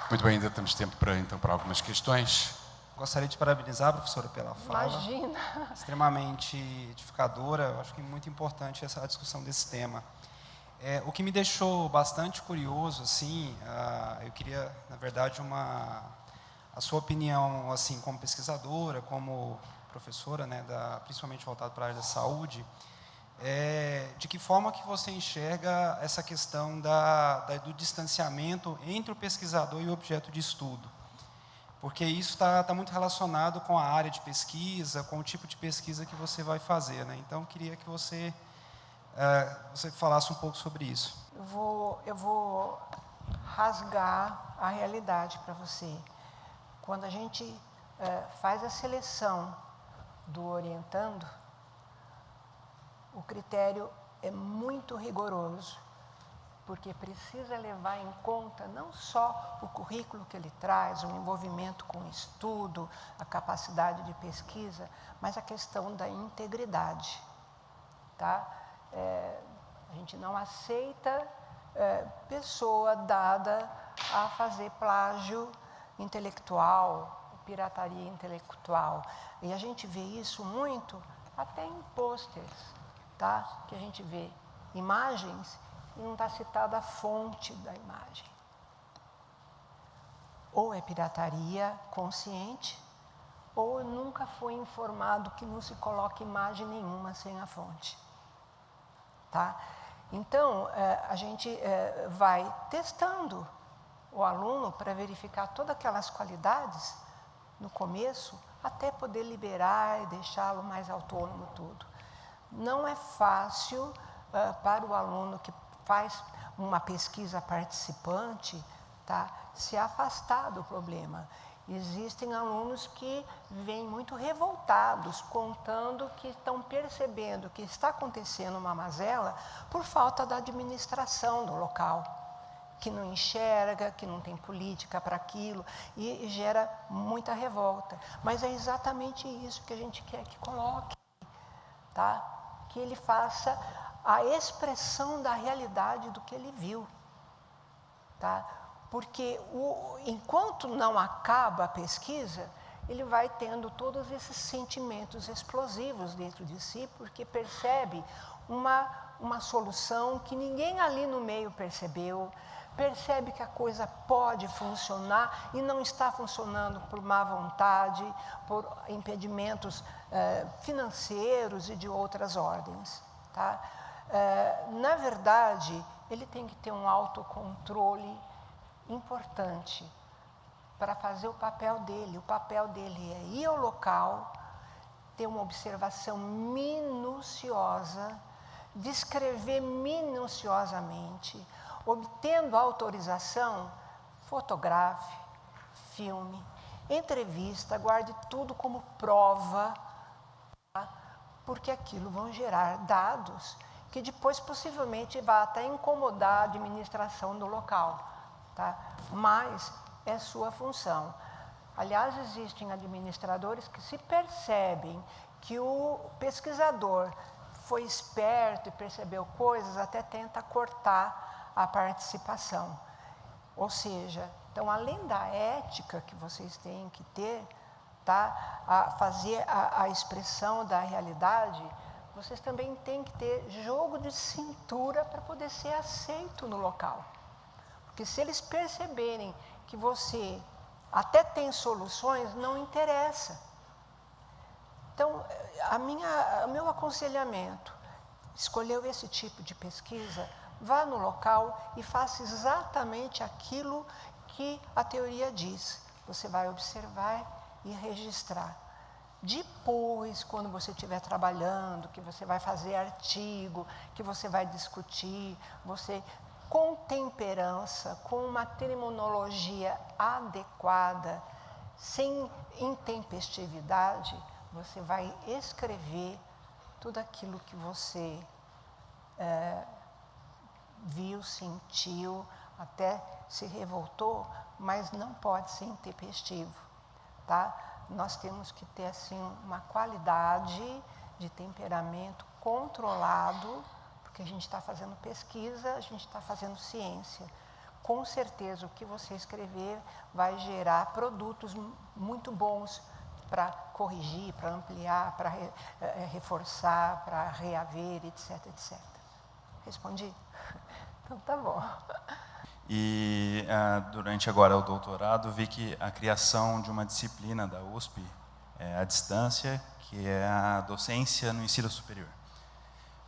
Muito bem, ainda temos tempo para algumas questões. Gostaria de parabenizar a professora pela fala. Imagina. Extremamente edificadora, eu acho que é muito importante essa discussão desse tema. O que me deixou bastante curioso, assim, eu queria, na verdade, a sua opinião, assim, como pesquisadora, como professora, né, principalmente voltada para a área da saúde, de que forma que você enxerga essa questão do distanciamento entre o pesquisador e o objeto de estudo? Porque isso está muito relacionado com a área de pesquisa, com o tipo de pesquisa que você vai fazer, né? Então, eu queria que você falasse um pouco sobre isso. Eu vou rasgar a realidade para você. Quando a gente faz a seleção do orientando, o critério é muito rigoroso, porque precisa levar em conta não só o currículo que ele traz, o envolvimento com o estudo, a capacidade de pesquisa, mas a questão da integridade, tá? A gente não aceita pessoa dada a fazer plágio intelectual, pirataria intelectual, e a gente vê isso muito até em pôsteres, tá? Que a gente vê imagens e não está citada a fonte da imagem. Ou é pirataria consciente, ou nunca foi informado que não se coloque imagem nenhuma sem a fonte. Tá? Então, a gente vai testando o aluno para verificar todas aquelas qualidades no começo, até poder liberar e deixá-lo mais autônomo tudo. Não é fácil para o aluno que faz uma pesquisa participante, tá, se afastar do problema. Existem alunos que vêm muito revoltados, contando que estão percebendo que está acontecendo uma mazela por falta da administração do local, que não enxerga, que não tem política para aquilo, e gera muita revolta. Mas é exatamente isso que a gente quer que coloque, tá? Que ele faça a expressão da realidade do que ele viu, tá? Porque enquanto não acaba a pesquisa, ele vai tendo todos esses sentimentos explosivos dentro de si, porque percebe uma solução que ninguém ali no meio percebeu, percebe que a coisa pode funcionar e não está funcionando por má vontade, por impedimentos financeiros e de outras ordens. Tá? Na verdade, ele tem que ter um autocontrole importante para fazer o papel dele. O papel dele é ir ao local, ter uma observação minuciosa, descrever minuciosamente, obtendo autorização, fotografe, filme, entrevista, guarde tudo como prova, tá? Porque aquilo vão gerar dados que depois possivelmente vai até incomodar a administração do local. Tá? Mas é sua função. Aliás, existem administradores que, se percebem que o pesquisador foi esperto e percebeu coisas, até tenta cortar a participação. Ou seja, então, além da ética que vocês têm que ter, tá, a fazer a expressão da realidade, vocês também têm que ter jogo de cintura para poder ser aceito no local. Porque se eles perceberem que você até tem soluções, não interessa. Então, o meu aconselhamento, escolheu esse tipo de pesquisa, vá no local e faça exatamente aquilo que a teoria diz. Você vai observar e registrar. Depois, quando você estiver trabalhando, que você vai fazer artigo, que você vai discutir, você, com temperança, com uma terminologia adequada, sem intempestividade, você vai escrever tudo aquilo que você viu, sentiu, até se revoltou, mas não pode ser intempestivo, tá? Nós temos que ter, assim, uma qualidade de temperamento controlado, porque a gente está fazendo pesquisa, a gente está fazendo ciência. Com certeza, o que você escrever vai gerar produtos muito bons para corrigir, para ampliar, para reforçar, para reaver, etc, etc. Respondi? Então, tá bom. E durante agora o doutorado, vi que a criação de uma disciplina da USP, à distância, que é a docência no ensino superior.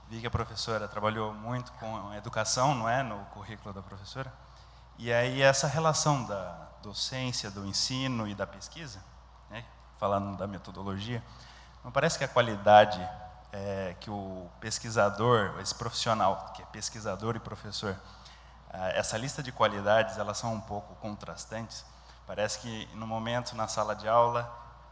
Vi que a professora trabalhou muito com educação, não é, no currículo da professora. E aí essa relação da docência, do ensino e da pesquisa, né, falando da metodologia, não parece que a qualidade que o pesquisador, esse profissional que é pesquisador e professor, essa lista de qualidades, elas são um pouco contrastantes. Parece que no momento na sala de aula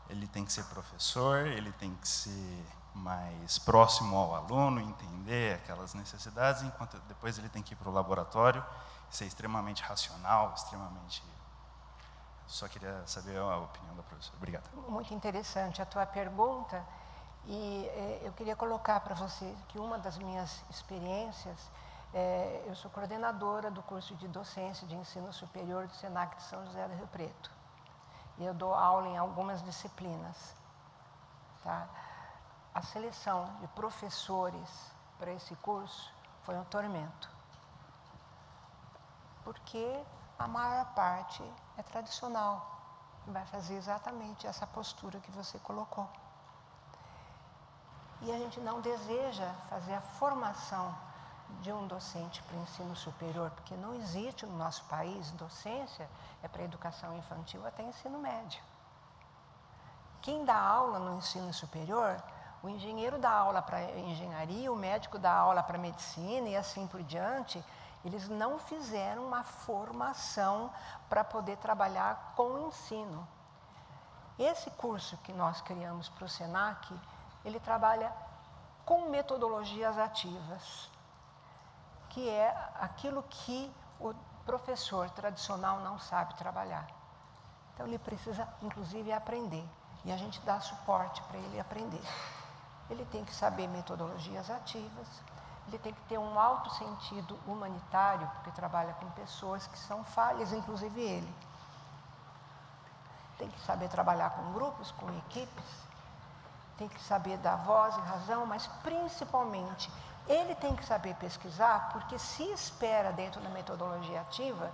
ele tem que ser professor, ele tem que ser mais próximo ao aluno, entender aquelas necessidades, enquanto depois ele tem que ir para o laboratório, ser extremamente racional, extremamente... Só queria saber a opinião da professora. Obrigado. Muito interessante a tua pergunta, e eu queria colocar para você que uma das minhas experiências, eu sou coordenadora do curso de docência de ensino superior do SENAC de São José do Rio Preto, e eu dou aula em algumas disciplinas. Tá? A seleção de professores para esse curso foi um tormento, porque a maior parte é tradicional. vai fazer exatamente essa postura que você colocou. E a gente não deseja fazer a formação de um docente para ensino superior, porque não existe no nosso país docência, é para educação infantil até ensino médio. Quem dá aula no ensino superior, o engenheiro dá aula para engenharia, o médico dá aula para medicina e assim por diante, eles não fizeram uma formação para poder trabalhar com o ensino. Esse curso que nós criamos para o SENAC, ele trabalha com metodologias ativas, que é aquilo que o professor tradicional não sabe trabalhar. Então, ele precisa, inclusive, aprender. E a gente dá suporte para ele aprender. Ele tem que saber metodologias ativas, ele tem que ter um alto sentido humanitário, porque trabalha com pessoas que são falhas, inclusive ele. Tem que saber trabalhar com grupos, com equipes, tem que saber dar voz e razão, mas principalmente ele tem que saber pesquisar, porque se espera dentro da metodologia ativa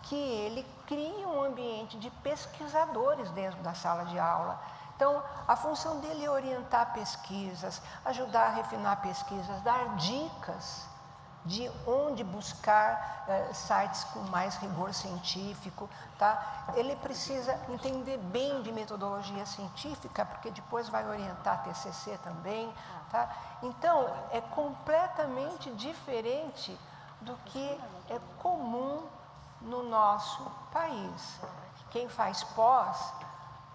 que ele crie um ambiente de pesquisadores dentro da sala de aula. Então, a função dele é orientar pesquisas, ajudar a refinar pesquisas, dar dicas de onde buscar sites com mais rigor científico, tá? Ele precisa entender bem de metodologia científica, porque depois vai orientar TCC também, tá? Então, é completamente diferente do que é comum no nosso país. Quem faz pós,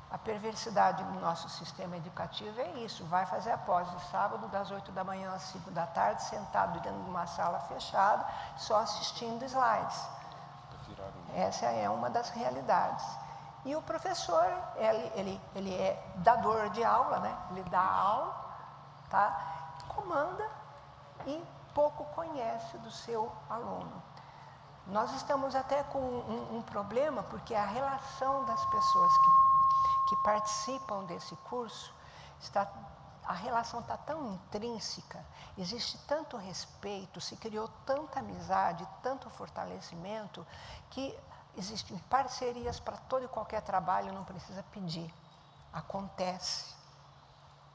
a perversidade do nosso sistema educativo é isso, vai fazer a pós de sábado, das 8 da manhã às 5 da tarde, sentado dentro de uma sala fechada, só assistindo slides. Essa é uma das realidades. E o professor, ele é dador de aula, né? Ele dá aula, tá? Comanda e pouco conhece do seu aluno. Nós estamos até com um problema, porque a relação das pessoas que participam desse curso, a relação está tão intrínseca, existe tanto respeito, se criou tanta amizade, tanto fortalecimento, que existem parcerias para todo e qualquer trabalho, não precisa pedir, acontece,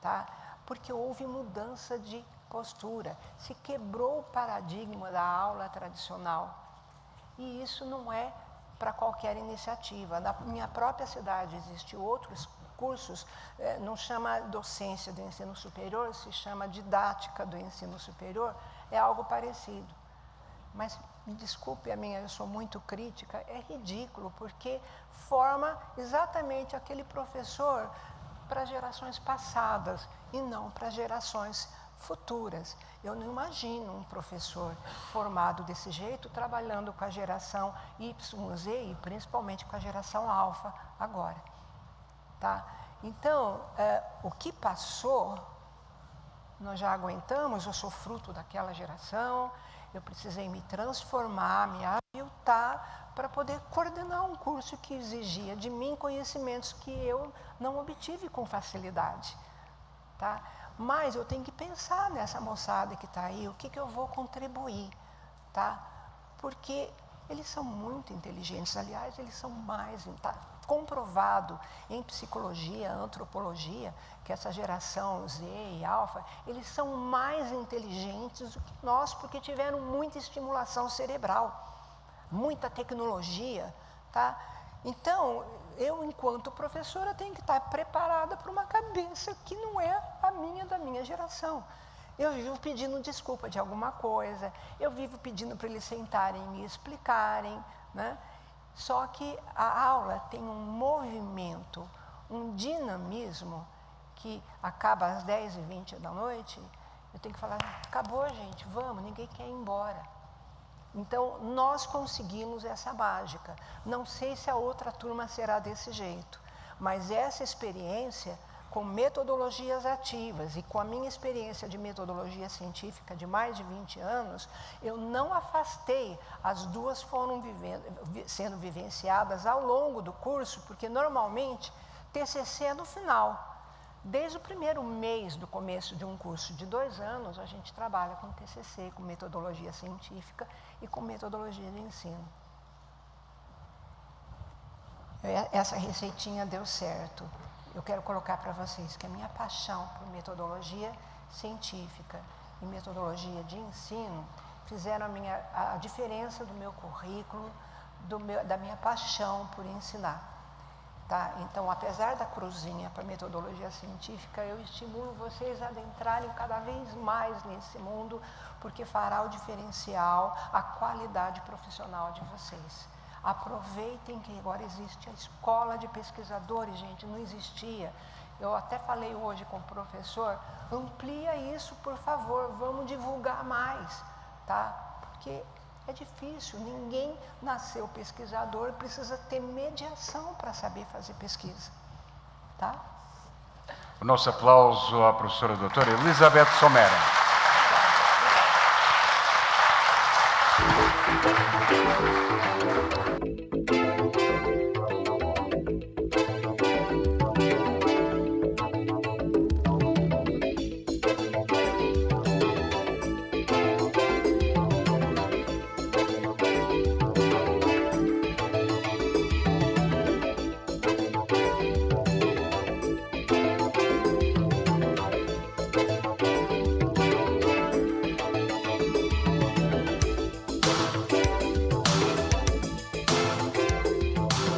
tá? Porque houve mudança de postura, se quebrou o paradigma da aula tradicional, e isso não é para qualquer iniciativa. Na minha própria cidade existem outros cursos, não chama docência do ensino superior, se chama didática do ensino superior, é algo parecido. Mas, me desculpe eu sou muito crítica, é ridículo, porque forma exatamente aquele professor para gerações passadas e não para gerações futuras. Eu não imagino um professor formado desse jeito, trabalhando com a geração Y, Z e principalmente com a geração alfa agora. Tá? Então, o que passou, nós já aguentamos, eu sou fruto daquela geração, eu precisei me transformar, me habilitar para poder coordenar um curso que exigia de mim conhecimentos que eu não obtive com facilidade. Tá? Mas eu tenho que pensar nessa moçada que está aí, o que eu vou contribuir, tá? Porque eles são muito inteligentes, aliás, eles são mais, tá comprovado em psicologia, antropologia, que essa geração Z e alfa, eles são mais inteligentes do que nós, porque tiveram muita estimulação cerebral, muita tecnologia, tá? Então, eu, enquanto professora, tenho que estar preparada para uma cabeça que não é da minha geração. Eu vivo pedindo desculpa de alguma coisa, eu vivo pedindo para eles sentarem e me explicarem, né? Só que a aula tem um movimento, um dinamismo, que acaba às 10h20 da noite, eu tenho que falar, acabou, gente, vamos, ninguém quer ir embora. Então, nós conseguimos essa mágica. Não sei se a outra turma será desse jeito, mas essa experiência, com metodologias ativas e com a minha experiência de metodologia científica de mais de 20 anos, eu não afastei, as duas foram sendo vivenciadas ao longo do curso, porque normalmente TCC é no final. Desde o primeiro mês do começo de um curso de 2 anos, a gente trabalha com TCC, com metodologia científica e com metodologia de ensino. Essa receitinha deu certo. Eu quero colocar para vocês que a minha paixão por metodologia científica e metodologia de ensino fizeram a diferença do meu currículo, da minha paixão por ensinar. Tá? Então, apesar da cruzinha para metodologia científica, eu estimulo vocês a adentrarem cada vez mais nesse mundo, porque fará o diferencial, a qualidade profissional de vocês. Aproveitem que agora existe a escola de pesquisadores, gente, não existia. Eu até falei hoje com o professor, amplia isso, por favor, vamos divulgar mais, tá? Porque é difícil, ninguém nasceu pesquisador, precisa ter mediação para saber fazer pesquisa, tá? O nosso aplauso à professora doutora Elizabeth Somera. Obrigada.